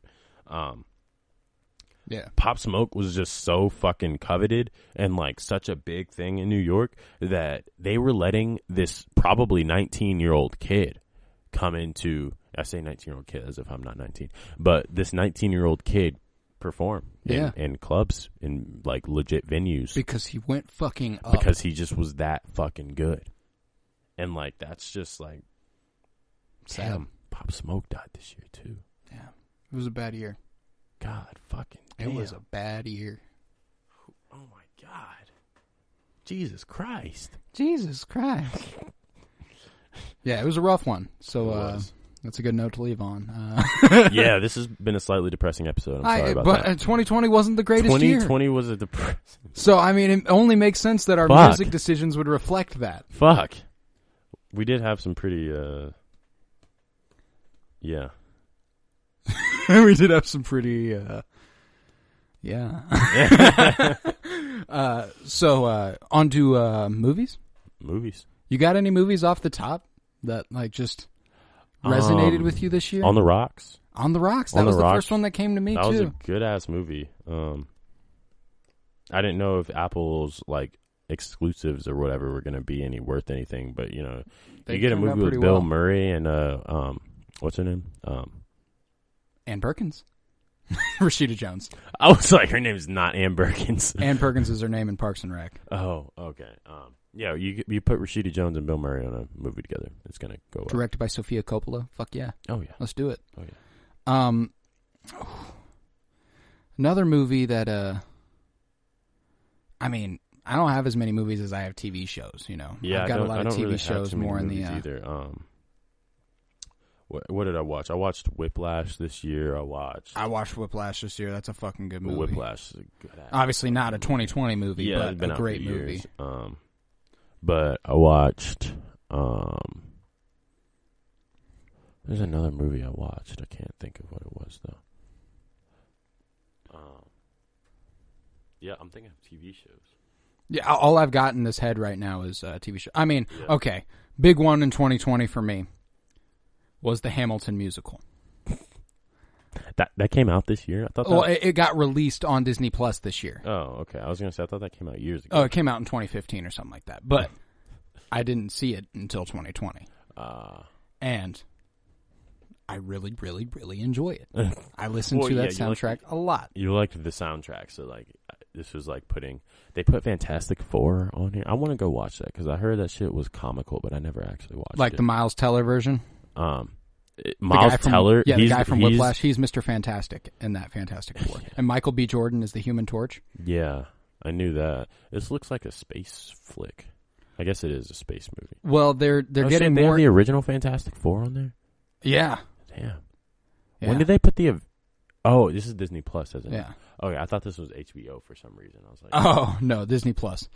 Yeah. Pop Smoke was just so fucking coveted and, like, such a big thing in New York that they were letting this probably 19-year-old kid come into, I say 19-year-old kid as if I'm not 19, but this 19-year-old kid perform in clubs, in like legit venues. Because he went fucking up. Because he just was that fucking good. And like, that's just like, damn, Pop Smoke died this year too. Yeah. It was a bad year. God fucking damn. It was a bad year. Oh my God. Jesus Christ. Jesus Christ. Yeah, it was a rough one. So that's a good note to leave on. Yeah, this has been a slightly depressing episode. I'm sorry about that. But 2020 wasn't the greatest year. 2020 was a depressing. So, I mean, it only makes sense that our music decisions would reflect that. Fuck. We did have some pretty, yeah. We did have some pretty, yeah. So, on to movies? Movies. You got any movies off the top that, like, just resonated with you this year? On the Rocks. On the Rocks. That was the first one that came to me, too. That was a good-ass movie. I didn't know if Apple's, like, exclusives or whatever were going to be worth anything, but, you know, you get a movie with Bill Murray and, what's her name? Ann Perkins. Rashida Jones. I was like, her name's not Ann Perkins. Ann Perkins is her name in Parks and Rec. Oh, okay. Yeah, you put Rashida Jones and Bill Murray on a movie together. It's going to go well. Directed by Sofia Coppola. Fuck yeah. Oh, yeah. Let's do it. Oh, yeah. Another movie that, I mean, I don't have as many movies as I have TV shows, you know. Yeah, I've got a lot of TV really shows more in the... either. What did I watch? I watched Whiplash this year. I watched Whiplash this year. That's a fucking good movie. Whiplash is a good act. Obviously not a 2020 movie, but it's been a great movie. But I watched... there's another movie I watched. I can't think of what it was, though. Yeah, I'm thinking of TV shows. Yeah, all I've got in this head right now is TV show. I mean, okay, big one in 2020 for me was the Hamilton musical. That came out this year? I thought. Well, it got released on Disney Plus this year. Oh, okay. I was going to say, I thought that came out years ago. Oh, it came out in 2015 or something like that. But I didn't see it until 2020. And I really, really, really enjoy it. I listen to that soundtrack a lot. You liked the soundtrack, so like this was like they put Fantastic Four on here. I want to go watch that because I heard that shit was comical, but I never actually watched it. Like the Miles Teller version? Miles Teller? Yeah, the guy from Whiplash. He's Mr. Fantastic in that Fantastic Four. And Michael B. Jordan is the Human Torch. Yeah, I knew that. This looks like a space flick. I guess it is a space movie. Well, they're getting more... They have the original Fantastic Four on there? Yeah. Damn. Yeah. When did they put the... Oh, this is Disney Plus, isn't it? Yeah. Okay, I thought this was HBO for some reason. I was like... Oh, no, Disney Plus.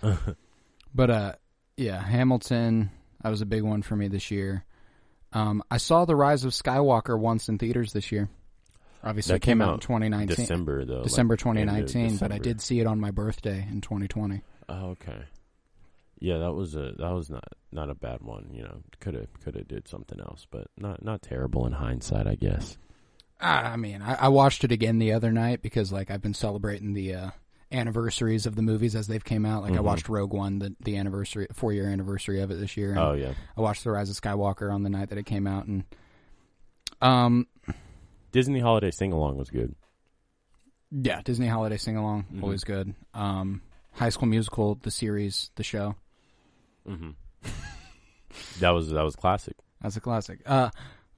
But, yeah, Hamilton... That was a big one for me this year. I saw The Rise of Skywalker once in theaters this year. Obviously, it came out in 2019. December, though. December 2019, but I did see it on my birthday in 2020. Oh, okay. Yeah, that was not a bad one. You know, could have did something else, but not terrible in hindsight, I guess. I mean, I watched it again the other night because like I've been celebrating the anniversaries of the movies as they've came out. Like I watched Rogue One, the anniversary, 4-year anniversary of it this year. Oh yeah. I watched The Rise of Skywalker on the night that it came out, and Disney Holiday Sing Along was good. Yeah, Disney Holiday Sing Along, always good. High School Musical, the series, the show. That was classic. That's a classic.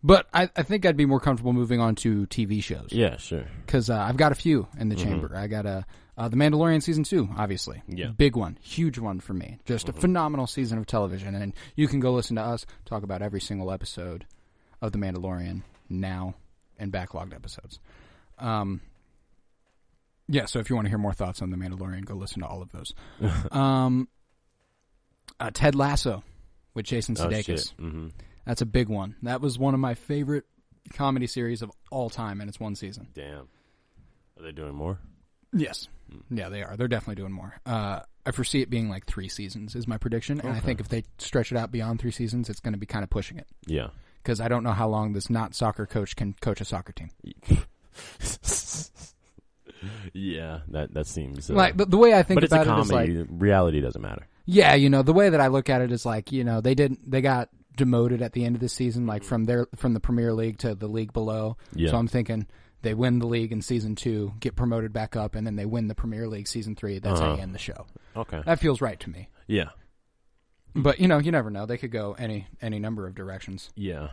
But I think I'd be more comfortable moving on to TV shows. Yeah, sure. Because I've got a few in the chamber. I got The Mandalorian Season 2, obviously. Yeah. Big one. Huge one for me. Just a phenomenal season of television. And you can go listen to us talk about every single episode of The Mandalorian now and backlogged episodes. Yeah, so if you want to hear more thoughts on The Mandalorian, go listen to all of those. Ted Lasso with Jason Sudeikis. That's a big one. That was one of my favorite comedy series of all time, and it's one season. Damn. Are they doing more? Yes. Yeah, they are. They're definitely doing more. I foresee it being like 3 seasons is my prediction, and I think if they stretch it out beyond 3 seasons, it's going to be kind of pushing it. Yeah. Because I don't know how long this not soccer coach can coach a soccer team. Yeah, that seems... like the way I think but about it's a it comedy. is like... reality doesn't matter. Yeah, the way that I look at it is like, they got demoted at the end of the season, like from the Premier League to the league below. Yeah. So I'm thinking they win the league in season 2, get promoted back up, and then they win the Premier League season 3. That's how you end the show. Okay. That feels right to me. Yeah. But you never know. They could go any number of directions. Yeah.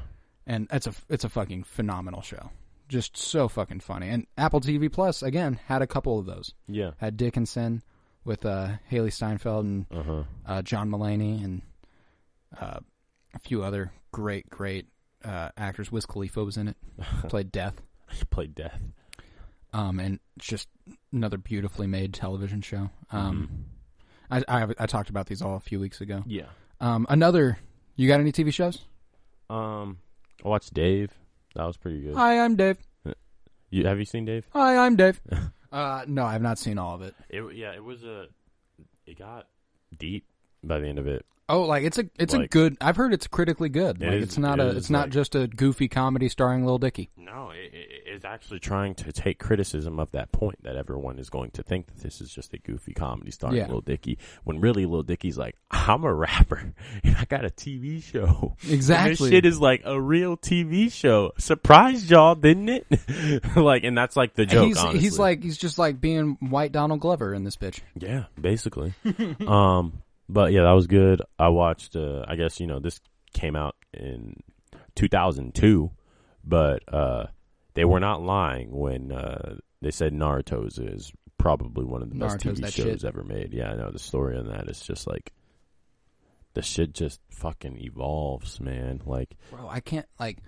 And it's a fucking phenomenal show. Just so fucking funny. And Apple TV Plus again had a couple of those. Yeah. Had Dickinson with Haley Steinfeld and John Mulaney and a few other great actors. Wiz Khalifa was in it. Played Death. He played Death. And it's just another beautifully made television show. I talked about these all a few weeks ago. Yeah. You got any TV shows? I watched Dave. That was pretty good. Hi, I'm Dave. Have you seen Dave? Hi, I'm Dave. No, I've not seen all of it. It got deep by the end of it. Oh, like it's a good. I've heard it's critically good. It's not just a goofy comedy starring Lil Dicky. No, it's actually trying to take criticism of that point that everyone is going to think that this is just a goofy comedy starring Lil Dicky, when really Lil Dicky's like, I'm a rapper and I got a TV show. Exactly, and this shit is like a real TV show. Surprised y'all, didn't it? And that's like the joke. He's just like being white Donald Glover in this bitch. Yeah, basically. But yeah, that was good. I watched, I guess, this came out in 2002, but they were not lying when they said Naruto's is probably one of the best TV shows ever made. Yeah, I know. The story on that is just like, the shit just fucking evolves, man. Like, bro, I can't, like...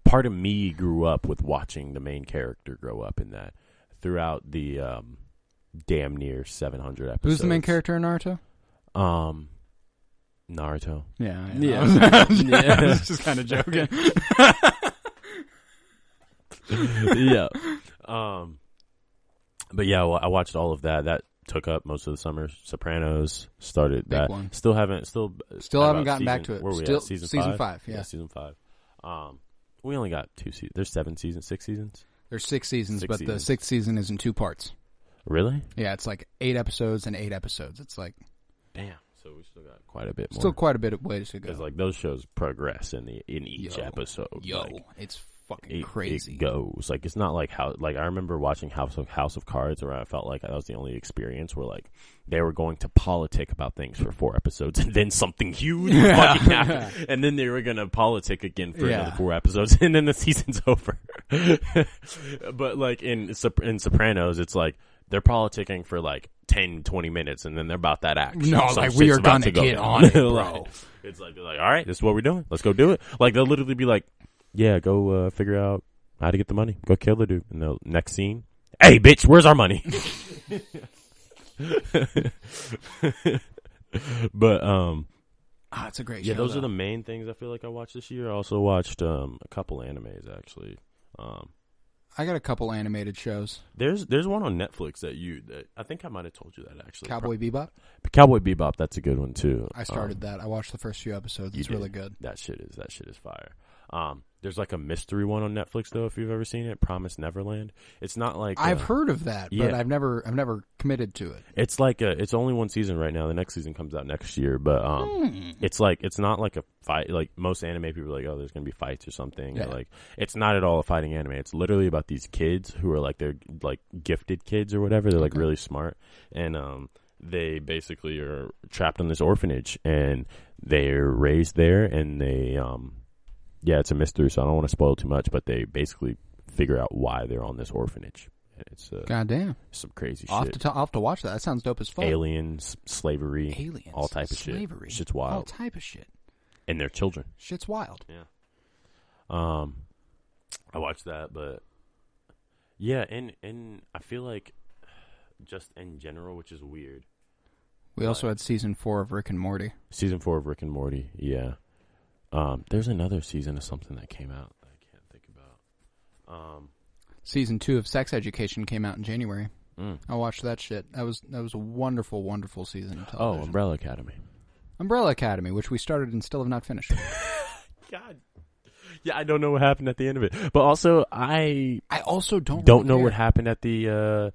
Part of me grew up with watching the main character grow up in that throughout the damn near 700 episodes. Who's the main character in Naruto? Naruto. Yeah. I was just kind of joking. Yeah. But yeah, well, I watched all of that. That took up most of the summer. Sopranos started Big that. One. Still haven't gotten back to it. Where we still at? Season 5. Yeah, season 5. We only got 2 seasons. There's 6 seasons. There's 6 seasons, but the 6th season is in 2 parts. Really? Yeah, it's like 8 episodes and 8 episodes. It's like, damn. So we still got quite a bit more. Still quite a bit of ways to go. Because like those shows progress in each episode. It's fucking crazy. It goes like, it's not like how, like, I remember watching House of Cards, where I felt like that was the only experience where like they were going to politic about things for 4 episodes and then something huge fucking happened, and then they were gonna politic again for another 4 episodes, and then the season's over. But like in Sopranos, it's like they're politicking for like 10-20 minutes, and then they're about that action. No, like, we are gonna get on it, bro. It's like, they're like, all right, this is what we're doing. Let's go do it. Like, they'll literally be like, yeah, go figure out how to get the money. Go kill the dude. And the next scene, hey, bitch, where's our money? But Ah, it's a great show. Yeah, those though. are the main things I feel like I watched this year. I also watched a couple animes, actually. I got a couple animated shows. There's one on Netflix that I think I might have told you that, actually. Cowboy Bebop? Cowboy Bebop, that's a good one, too. I started that. I watched the first few episodes. It's really good. That shit is fire. There's like a mystery one on Netflix though, if you've ever seen it, Promised Neverland. It's not like I've heard of that, but I've never committed to it. It's like it's only one season right now. The next season comes out next year, but it's not like a fight. Like most anime people are like, oh, there's gonna be fights or something. Yeah. Or like it's not at all a fighting anime. It's literally about these kids who are like they're like gifted kids or whatever. They're like really smart, and they basically are trapped in this orphanage, and they're raised there, and they yeah, it's a mystery, so I don't want to spoil too much, but they basically figure out why they're on this orphanage. It's goddamn some crazy I'll shit. I'll have to watch that. That sounds dope as fuck. Aliens, slavery, all type of slavery. Shit. Shit's wild. All type of shit. And their children. Shit's wild. Yeah. I watched that, but yeah, and I feel like just in general, which is weird. We also had season 4 of Rick and Morty. Season 4 of Rick and Morty, yeah. There's another season of something that came out that I can't think about. Season 2 of Sex Education came out in January. Mm. I watched that shit. That was a wonderful, wonderful season of television. Oh, Umbrella Academy. Umbrella Academy, which we started and still have not finished. God. Yeah, I don't know what happened at the end of it. But also, I also don't know what happened at the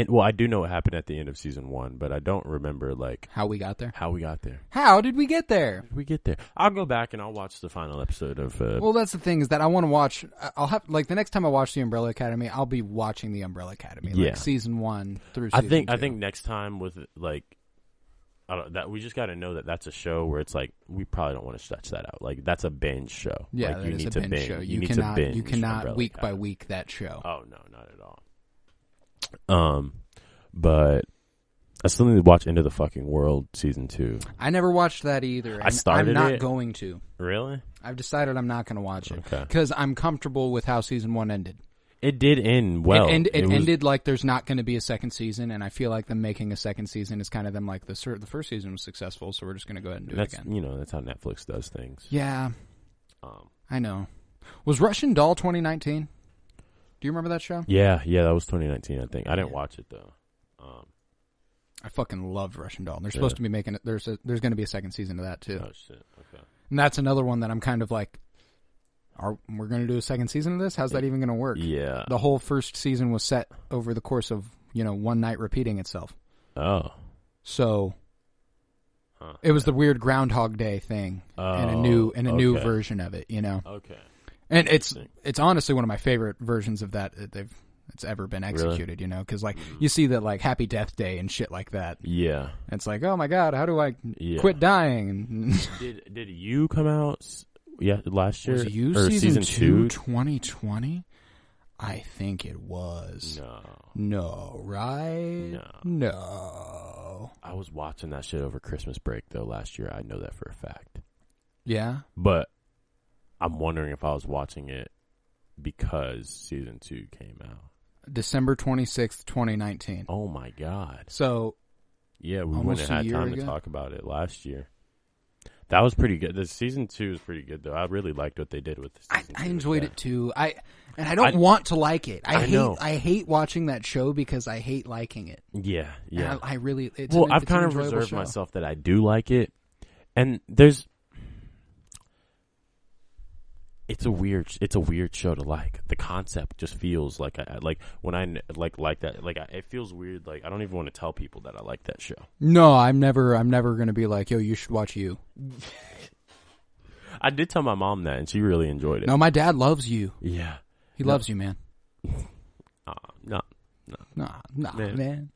well, I do know what happened at the end of season 1, but I don't remember like how we got there. How we got there? How did we get there? How did we get there? I'll go back and I'll watch the final episode of. Well, that's the thing is that I want to watch. I'll have like the next time I watch the Umbrella Academy, I'll be watching the Umbrella Academy, like season 1 through. Season 2. I think next time with like. That we just got to know that that's a show where it's like we probably don't want to stretch that out. Like that's a binge show. Yeah, like, you need to binge show. You cannot week by week that show. Oh no, not at all. But I still need to watch Into the Fucking World season 2. I never watched that either. I started I'm not going to. Really? I've decided I'm not going to watch it Okay. because I'm comfortable with how season 1 ended. It did end well. It ended like there's not going to be a second season, and I feel like them making a second season is kind of them like the first season was successful, so we're just going to go ahead and do it again. You know, that's how Netflix does things. Yeah, I know. Was Russian Doll 2019? Do you remember that show? Yeah, that was 2019. I think I didn't watch it though. I fucking loved Russian Doll. They're supposed to be making it. There's going to be a second season of that too. Oh shit! Okay. And that's another one that I'm kind of like, we're going to do a second season of this? How's that even going to work? Yeah. The whole first season was set over the course of, one night repeating itself. Oh. So it was the weird Groundhog Day thing and a new version of it, Okay. And it's honestly one of my favorite versions of that it's ever been executed, really? Because like you see that like Happy Death Day and shit like that. Yeah. It's like, oh my God, how do I quit dying? Did You come out? Yeah, last year. Was You or season 2 2020? I think it was. No, right? No. I was watching that shit over Christmas break though last year. I know that for a fact. Yeah. But I'm wondering if I was watching it because season 2 came out. December 26th, 2019. Oh my God. So yeah, we wouldn't have had time to talk about it last year. That was pretty good. The season 2 is pretty good though. I really liked what they did with the season 2. I enjoyed it too. I don't want to like it. I hate watching that show because I hate liking it. Yeah. And I really I've kind of reserved myself that I do like it. And it's a weird show to like. The concept just feels like when I like that. Like it feels weird. Like I don't even want to tell people that I like that show. No, I'm never going to be like, yo, you should watch You. I did tell my mom that, and she really enjoyed it. No, my dad loves You. Yeah, he loves You, man. No, man.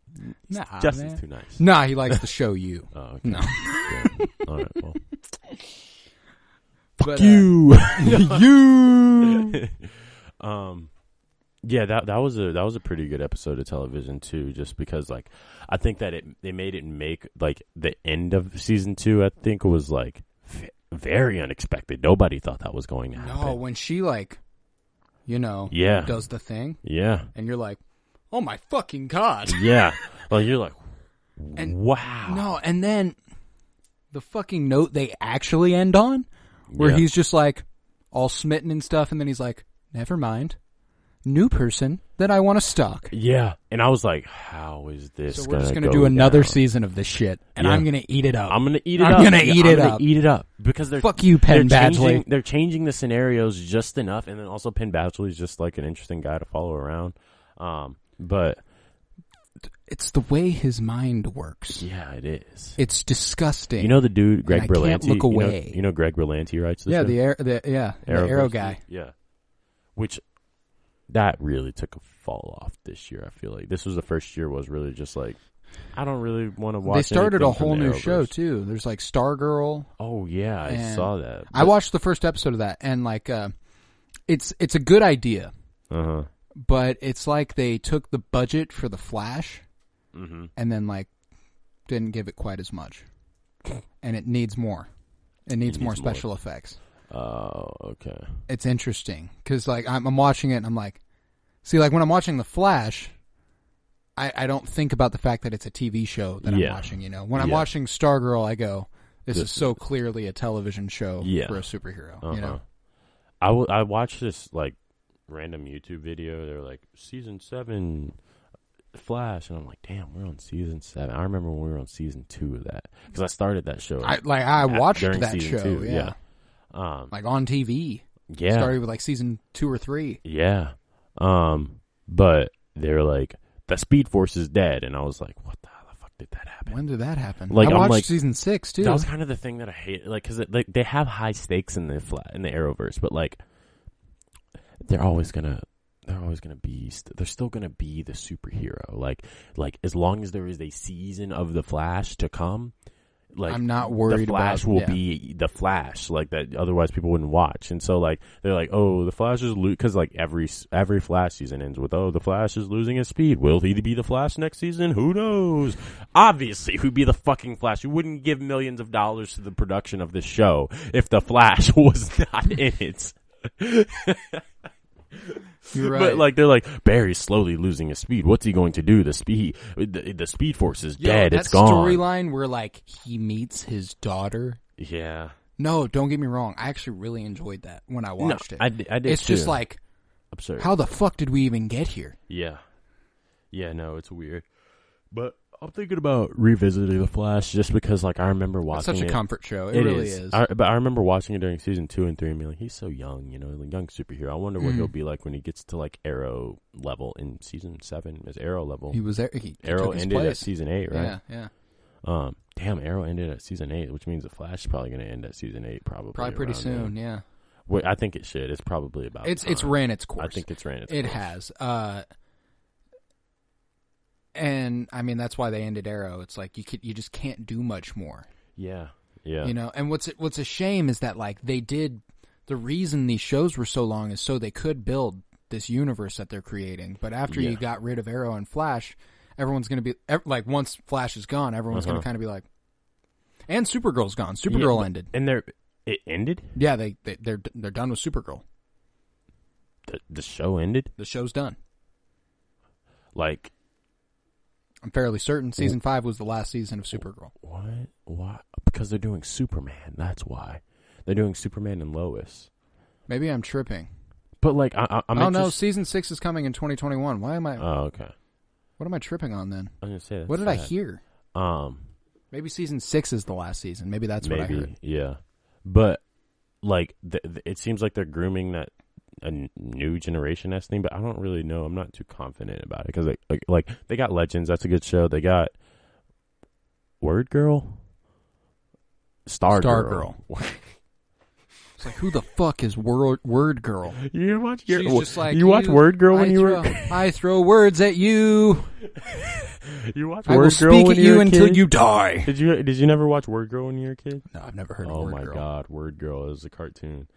Nah, Justin's man. too nice. Nah, he likes the show You. Oh, okay. No. Yeah. All right. Well. But, you. You. Yeah, that was a pretty good episode of television too, just because like I think that they made it make like the end of season 2 I think was like very unexpected. Nobody thought that was going to happen. No, when she like does the thing. Yeah. And you're like, "Oh my fucking God." Yeah. Well, you're like, and wow. No, and then the fucking note they actually end on, where he's just like all smitten and stuff, and then he's like, never mind. New person that I want to stalk. Yeah. And I was like, how is this So we're just going to do another down? season of this shit, and I'm going to eat it up. I'm going to eat it up. I'm going to eat it up. Because they're... Fuck you, Penn Badgley. They're changing the scenarios just enough, and then also Penn Badgley is just like an interesting guy to follow around. But... It's the way his mind works. Yeah, it is. It's disgusting. You know the dude, Greg Berlanti? I can't look away. You know Greg Berlanti writes this show? The Arrow guy. Yeah. Which... That really took a fall off this year, I feel like. This was the first year was really just like, I don't really want to watch. They started a whole new show, too. There's like Stargirl. Oh, yeah, I saw that. I watched the first episode of that, and like, it's a good idea. Uh-huh. But it's like they took the budget for The Flash, and then like, didn't give it quite as much. And it needs more. It needs more special effects. Oh, okay. It's interesting because like I'm watching it and I'm like, see, like when I'm watching The Flash, I don't think about the fact that it's a TV show that I'm watching. You know, when I'm watching Stargirl, I go, this is so clearly a television show for a superhero. You know, I watched this like random YouTube video. They're like season 7 Flash, and I'm like, damn, we're on season 7. I remember when we were on season 2 of that because I started that show. I watched that show. 2, yeah. Like on TV. Yeah. Started with like season 2 or 3. Yeah. But they're like, the Speed Force is dead. And I was like, what the fuck did that happen? When did that happen? Like, I watched season 6 too. That was kind of the thing that I hate. Like, cause they have high stakes in the Arrowverse, but like, they're still gonna be the superhero. Like as long as there is a season of the Flash to come, like I'm not worried. The Flash will be the Flash, like that. Otherwise, people wouldn't watch. And so, like they're like, "Oh, the Flash is because like every Flash season ends with, oh, the Flash is losing his speed. Will he be the Flash next season? Who knows? Obviously, who'd be the fucking Flash? You wouldn't give millions of dollars to the production of this show if the Flash was not in it." You're right. But like they're like, Barry's slowly losing his speed. What's he going to do? The Speed Force is dead. It's gone. That storyline where like he meets his daughter. Yeah. No, don't get me wrong. I actually really enjoyed that when I watched it. I did. It's too. just like absurd. How the fuck did we even get here? Yeah. Yeah. No, it's weird. But I'm thinking about revisiting The Flash just because, like, I remember watching it. It's such a comfort show. It really is. But I remember watching it during season 2 and 3 and being like, he's so young, you know, like young superhero. I wonder what he'll be like when he gets to, like, Arrow level in season 7. Is Arrow level? He was there. Arrow ended at season 8, right? Yeah. Damn, Arrow ended at season 8, which means The Flash is probabably going to end at season 8, probably. Probably pretty soon, yeah. Wait, I think it should. It's probably about It's ran its course. I think it's ran its course. It has. And I mean that's why they ended Arrow. It's like you just can't do much more. Yeah, yeah. You know, and what's a shame is that like they did the reason these shows were so long is so they could build this universe that they're creating. But after you got rid of Arrow and Flash, everyone's going to be like once Flash is gone, everyone's going to kind of be like, and Supergirl's gone. Supergirl ended, and it ended. Yeah, they're done with Supergirl. The show ended. The show's done. Like. I'm fairly certain season 5 was the last season of Supergirl. What? Why? Because they're doing Superman. That's why. They're doing Superman and Lois. Maybe I'm tripping. But like, I'm no, season 6 is coming in 2021. Why am I? Oh, okay. What am I tripping on then? I'm gonna say that. What did I hear? Maybe season 6 is the last season. Maybe that's what I heard. Yeah. But like, it seems like they're grooming that a new generation thing, but I don't really know. I'm not too confident about it because like they got Legends. That's a good show. They got Word Girl, Stargirl. It's like, who the fuck is Word Girl? You watch? She's just like, you watch Word Girl when you were. I throw words at you. You watch I Word will Girl speak when at you you were a until kid? you die. Did you never watch Word Girl when you were a kid? No, I've never heard of Word Girl. Oh my god, Word Girl is a cartoon.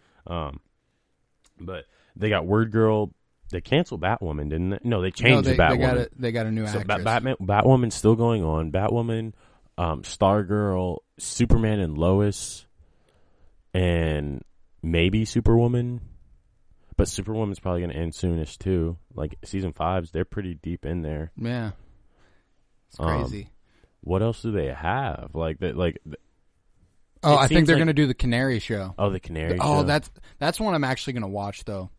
But they got Word Girl. They canceled Batwoman, didn't they? No, they changed Batwoman. They got a new actress. Batwoman's still going on. Batwoman, Stargirl, Superman and Lois, and maybe Superwoman. But Superwoman's probably going to end soonish too. Like season 5's, they're pretty deep in there. Yeah, it's crazy. What else do they have? Oh, I think they're going to do the Canary show. Oh, the Canary show. Oh, that's one I'm actually going to watch though,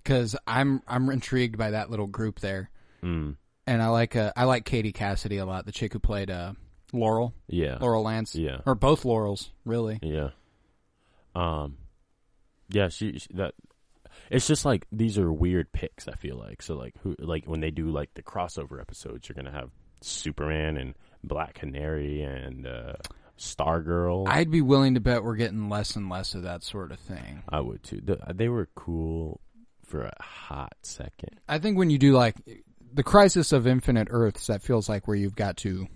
because I'm intrigued by that little group there. Mm. And I like Katie Cassidy a lot, the chick who played Laurel. Yeah. Laurel Lance. Yeah. Or both Laurels, really. Yeah. Yeah, she that. It's just like these are weird picks. I feel like when they do like the crossover episodes, you're gonna have Superman and Black Canary and Stargirl. I'd be willing to bet we're getting less and less of that sort of thing. I would too. They were cool for a hot second. I think when you do like the Crisis of Infinite Earths, that feels like where you've got to.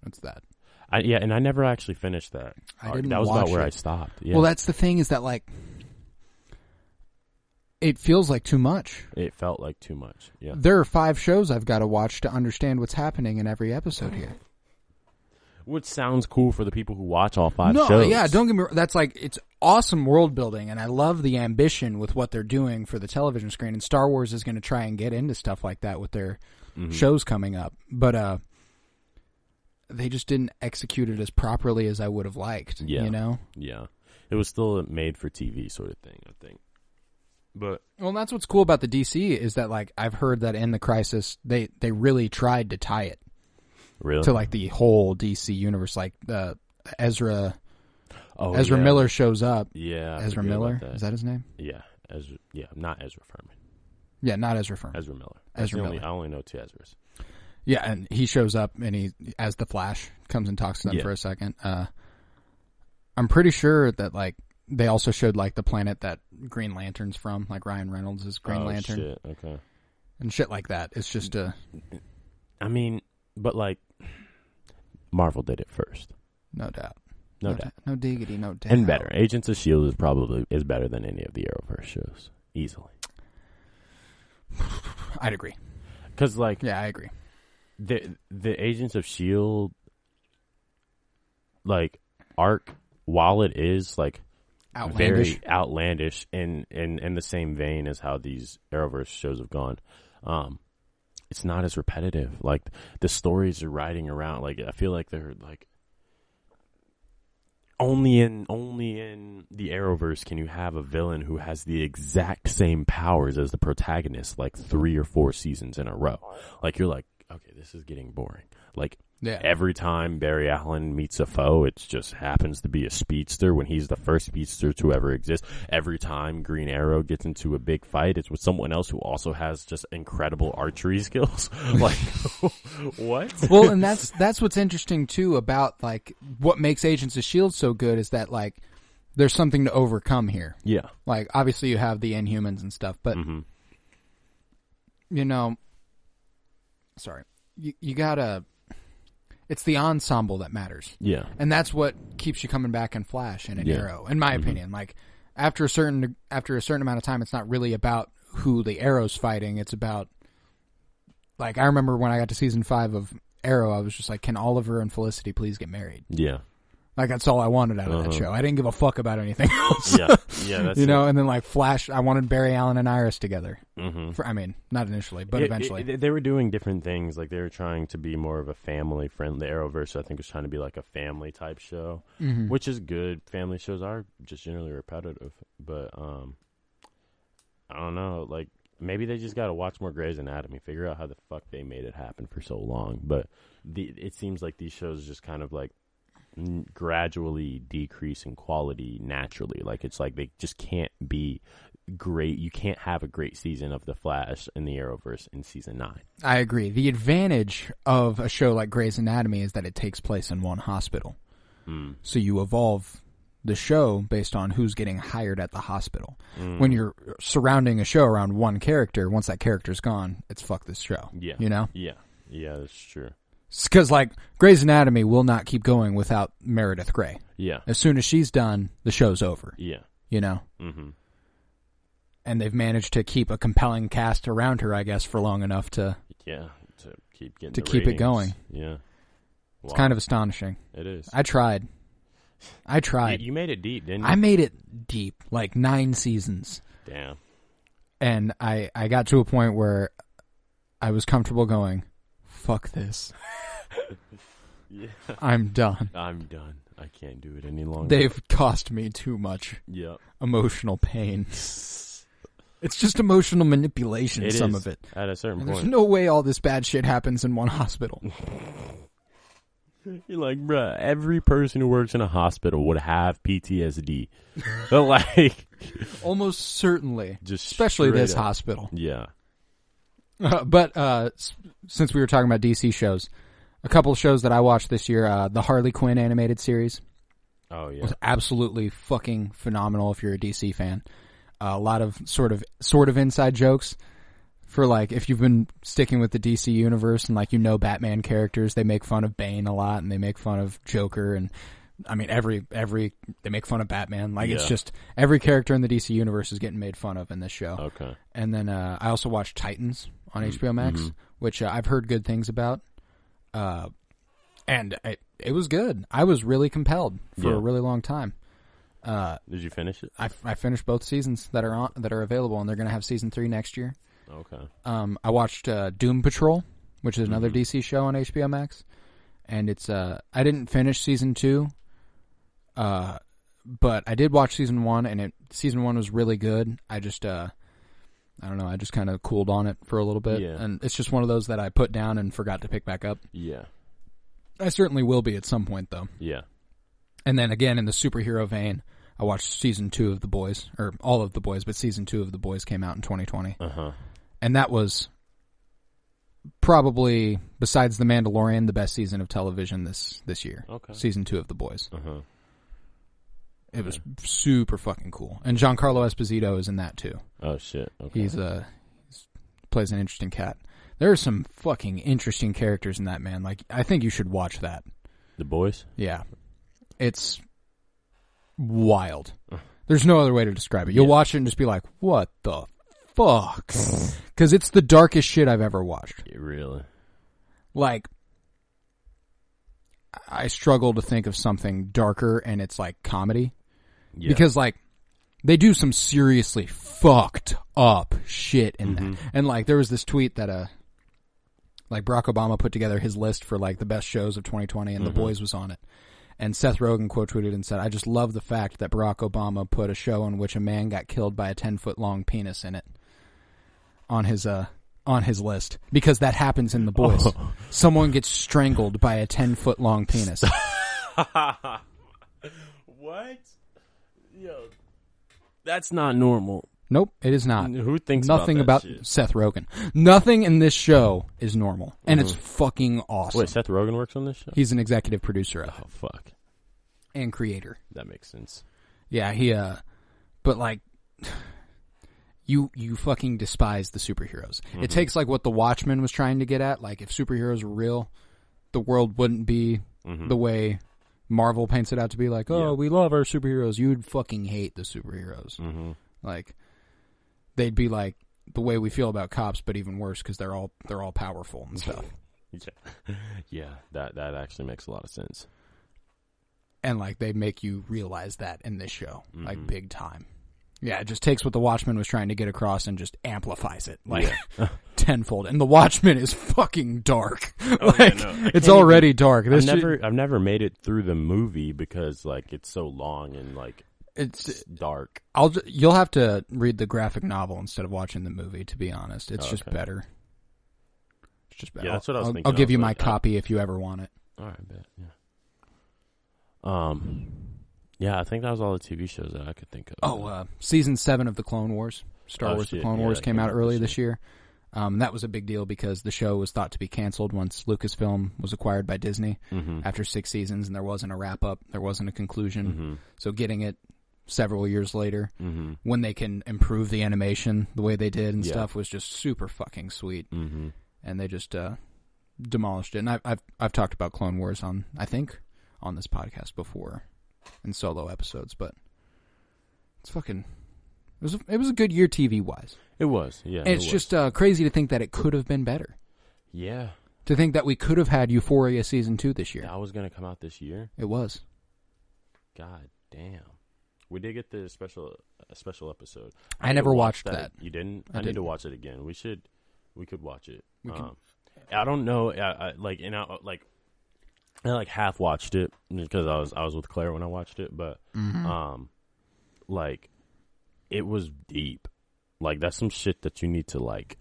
What's that? And I never actually finished that. That was about where I stopped. Yeah. Well, that's the thing is that like it feels like too much. It felt like too much. Yeah. There are 5 shows I've got to watch to understand what's happening in every episode here. Which sounds cool for the people who watch all 5 shows. No, yeah, don't get me wrong. That's like, it's awesome world building, and I love the ambition with what they're doing for the television screen, and Star Wars is going to try and get into stuff like that with their shows coming up. But they just didn't execute it as properly as I would have liked, you know? Yeah. It was still a made-for-TV sort of thing, I think. But well, that's what's cool about the DC is that, like, I've heard that in the Crisis, they really tried to tie it. Really? To like the whole DC universe, like Ezra yeah. Miller shows up. Yeah, Ezra Miller, is that his name? Yeah, Ezra. Yeah, not Ezra Furman. Yeah, not Ezra Furman. Ezra Miller. Ezra Miller. I only know 2 Ezras. Yeah, and he shows up and he, as the Flash, comes and talks to them for a second. I'm pretty sure that like they also showed like the planet that Green Lantern's from, like Ryan Reynolds' Green Lantern. Shit. Okay. And shit like that. It's just I mean, but like Marvel did it first. No doubt. No doubt. No diggity, no doubt. And better. Agents of S.H.I.E.L.D. is better than any of the Arrowverse shows. Easily. I'd agree. Because like... Yeah, I agree. The Agents of S.H.I.E.L.D. like arc, while it is like very outlandish in the same vein as how these Arrowverse shows have gone, it's not as repetitive. Like the stories are riding around. Like I feel like they're like only in the Arrowverse can you have a villain who has the exact same powers as the protagonist like 3 or 4 seasons in a row. Like you're like, okay, this is getting boring. Like every time Barry Allen meets a foe, it just happens to be a speedster when he's the first speedster to ever exist. Every time Green Arrow gets into a big fight, it's with someone else who also has just incredible archery skills. Like, what? Well, and that's what's interesting too about like what makes Agents of S.H.I.E.L.D. so good is that like there's something to overcome here. Yeah. Like obviously you have the Inhumans and stuff, but you know, sorry, you gotta. It's the ensemble that matters. Yeah. And that's what keeps you coming back in Flash and in Arrow, in my opinion. Like, after a certain amount of time, it's not really about who the Arrow's fighting. It's about, like, I remember when I got to season 5 of Arrow, I was just like, can Oliver and Felicity please get married? Yeah. Like, that's all I wanted out of that show. I didn't give a fuck about anything else. Yeah, that's you know, and then, like, Flash, I wanted Barry Allen and Iris together. I mean, not initially, but eventually. They were doing different things. Like, they were trying to be more of a family-friendly. The Arrowverse, I think, was trying to be, like, a family-type show, which is good. Family shows are just generally repetitive. But, I don't know. Like, maybe they just got to watch more Grey's Anatomy, figure out how the fuck they made it happen for so long. But it seems like these shows just kind of, like, gradually decrease in quality naturally. Like it's like they just can't be great. You can't have a great season of The Flash in the Arrowverse in season 9. I agree. The advantage of a show like Grey's Anatomy is that it takes place in one hospital. So you evolve the show based on who's getting hired at the hospital. When you're surrounding a show around one character, once that character's gone, it's fuck this show. Yeah. You know? Yeah, that's true. Because, like, Grey's Anatomy will not keep going without Meredith Grey. Yeah. As soon as she's done, the show's over. Yeah. You know? And they've managed to keep a compelling cast around her, I guess, for long enough to... Yeah, to keep getting to keep ratings. it going. Yeah. Wow. It's kind of astonishing. It is. I tried. You made it deep, didn't you? I made it deep, like 9 seasons. Damn. And I got to a point where I was comfortable going, fuck this. Yeah. I'm done. I'm done. I can't do it any longer. They've cost me too much emotional pain. It's just emotional manipulation, some of it. At a certain point. There's no way all this bad shit happens in one hospital. You're like, bruh, every person who works in a hospital would have PTSD. Like, almost certainly. Just especially this hospital. Yeah. But since we were talking about DC shows, a couple of shows that I watched this year, the Harley Quinn animated series. Oh, yeah. Was absolutely fucking phenomenal if you're a DC fan. A lot of sort of inside jokes for, like, if you've been sticking with the DC universe and, like, you know Batman characters, they make fun of Bane a lot and they make fun of Joker and, I mean, they make fun of Batman. Like, it's just every character in the DC universe is getting made fun of in this show. Okay. And then I also watched Titans on HBO Max, which I've heard good things about. And it was good. I was really compelled for a really long time. Did you finish it? I finished both seasons that are available, and they're going to have season 3 next year. Okay. I watched Doom Patrol, which is another DC show on HBO Max, and it's I didn't finish season 2, but I did watch season 1, and season 1 was really good. I just I don't know, I just kind of cooled on it for a little bit, and it's just one of those that I put down and forgot to pick back up. Yeah. I certainly will be at some point, though. Yeah. And then again, in the superhero vein, I watched season 2 of The Boys, or all of The Boys, but season 2 of The Boys came out in 2020. And that was probably, besides The Mandalorian, the best season of television this year. Okay. Season 2 of The Boys. It was super fucking cool. And Giancarlo Esposito is in that too. Oh shit. Okay. He plays an interesting cat. There are some fucking interesting characters in that, man. Like, I think you should watch that. The Boys? Yeah. It's wild. There's no other way to describe it. You'll watch it and just be like, what the fuck? Because it's the darkest shit I've ever watched. Really? Like, I struggle to think of something darker, and it's like comedy. Yeah. Because, like, they do some seriously fucked up shit in that. And, like, there was this tweet that, like, Barack Obama put together his list for, like, the best shows of 2020, and The Boys was on it. And Seth Rogen quote tweeted and said, "I just love the fact that Barack Obama put a show in which a man got killed by a 10-foot-long penis in it on his list, because that happens in The Boys. Someone gets strangled by a 10-foot-long penis." What? Yo, that's not normal. Nope, it is not. Who thinks nothing about shit? Seth Rogen? Nothing in this show is normal, and it's fucking awesome. Wait, Seth Rogen works on this show? He's an executive producer of it. Oh fuck, and creator. That makes sense. Yeah, he. But like, you fucking despise the superheroes. It takes like what The Watchmen was trying to get at. Like, if superheroes were real, the world wouldn't be the way Marvel paints it out to be. Like, we love our superheroes. You'd fucking hate the superheroes. Like, they'd be like the way we feel about cops, but even worse, because they're all powerful and stuff. Yeah, that actually makes a lot of sense. And like, they make you realize that in this show, like, big time. Yeah, it just takes what The Watchmen was trying to get across and just amplifies it, like, tenfold. And The Watchmen is fucking dark. It's already dark. I've never made it through the movie because, like, it's so long and, like, it's dark. You'll have to read the graphic novel instead of watching the movie, to be honest. It's just better. It's just better. Yeah, that's what I was thinking. I'll give you my copy if you ever want it. All right, bet. Yeah. Yeah, I think that was all the TV shows that I could think of. Season 7 of The Clone Wars. Star Wars The Clone Wars came out early this year. That was a big deal because the show was thought to be canceled once Lucasfilm was acquired by Disney after 6 seasons, and there wasn't a wrap-up. There wasn't a conclusion. So getting it several years later, when they can improve the animation the way they did and stuff, was just super fucking sweet. And they just demolished it. And I've talked about Clone Wars on this podcast before in solo episodes, but it's fucking... It was a good year TV-wise. It was, yeah. And it's just crazy to think that it could have been better. Yeah. To think that we could have had Euphoria Season 2 this year. That was going to come out this year? It was. God damn. We did get the special episode. I never watched that. You didn't? I need to watch it again. We could watch it. I don't know. I like half watched it because I was with Claire when I watched it, but like it was deep. Like that's some shit that you need to like.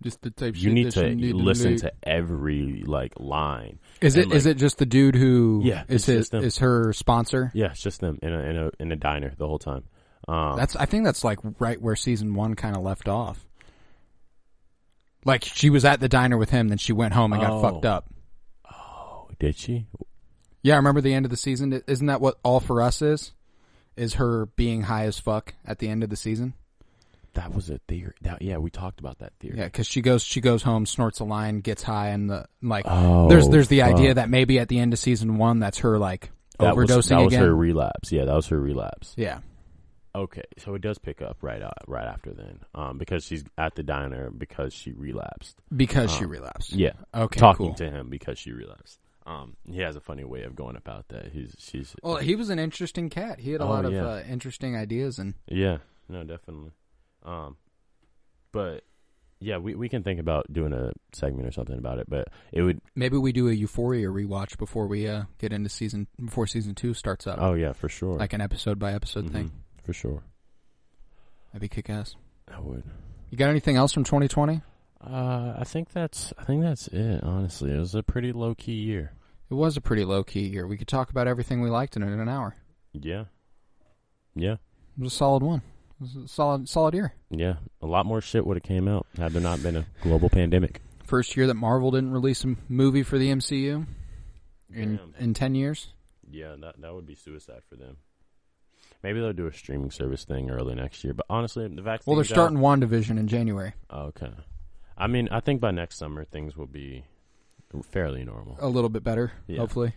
Just the type you shit need to listen to every like line. Is it is it just the dude who is her sponsor? Yeah, it's just them in a diner the whole time. I think that's like right where season 1 kind of left off. Like she was at the diner with him, then she went home and got fucked up. Oh, did she? Yeah, I remember the end of the season. Isn't that what All For Us is? Is her being high as fuck at the end of the season? That was a theory. We talked about that theory. Yeah, because she goes home, snorts a line, gets high, and there's the idea that maybe at the end of season 1, that's her like overdosing again. That was again. her relapse. Yeah, that was her relapse. Yeah. Okay, so it does pick up right after then, because she's at the diner because she relapsed. Because she relapsed. Yeah. Okay. Talking to him because she relapsed. He has a funny way of going about that. He was an interesting cat. He had a lot of interesting ideas and. Yeah. No, definitely. But yeah, we can think about doing a segment or something about it, but it would maybe we do a Euphoria rewatch before we get into season 2 starts up. Oh yeah, for sure. Like an episode by episode thing. For sure. That'd be kick-ass. I would. You got anything else from 2020? I think that's it, honestly. It was a pretty low key year. It was a pretty low key year. We could talk about everything we liked in an hour. Yeah. Yeah. It was a solid one. It was a solid year. Yeah. A lot more shit would have came out had there not been a global pandemic. First year that Marvel didn't release a movie for the MCU in 10 years. Yeah, that would be suicide for them. Maybe they'll do a streaming service thing early next year. But honestly, the vaccine. Well, they're starting WandaVision in January. Okay. I mean, I think by next summer things will be fairly normal. A little bit better, hopefully.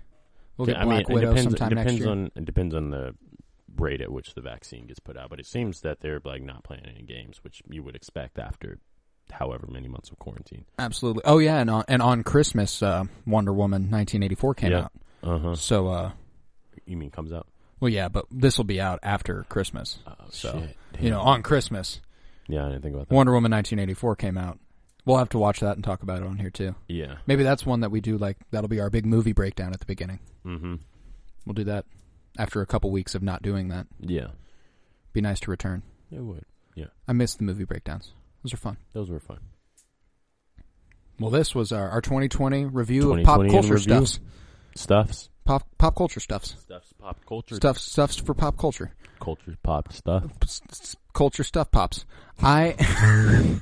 We'll get Black Widow sometime next year. It depends on the rate at which the vaccine gets put out. But it seems that they're like not playing any games, which you would expect after however many months of quarantine. Absolutely. Oh yeah, and on Christmas, Wonder Woman 1984 came out. So. You mean comes out? Well, yeah, but this will be out after Christmas. Oh, so, shit. on Christmas. Yeah, I didn't think about that. Wonder Woman 1984 came out. We'll have to watch that and talk about it on here, too. Yeah. Maybe that's one that we do, that'll be our big movie breakdown at the beginning. Mm-hmm. We'll do that after a couple weeks of not doing that. Yeah. Be nice to return. It would, yeah. I missed the movie breakdowns. Those are fun. Those were fun. Well, this was our 2020 review of pop culture stuffs. Stuffs? Pop culture stuffs. Stuffs pop culture. Stuffs for pop culture. Culture pop stuff. Culture stuff pops. I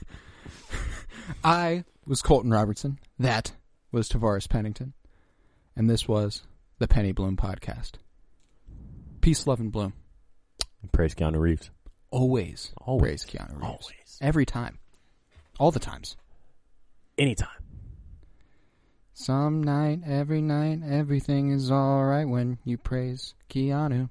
was Colton Robertson. That was Tavares Pennington. And this was the Penny Bloom Podcast. Peace, love, and bloom. Praise Keanu Reeves. Always. Praise Keanu Reeves. Always. Every time. All the times. Anytime. Some night, every night, everything is alright when you praise Keanu.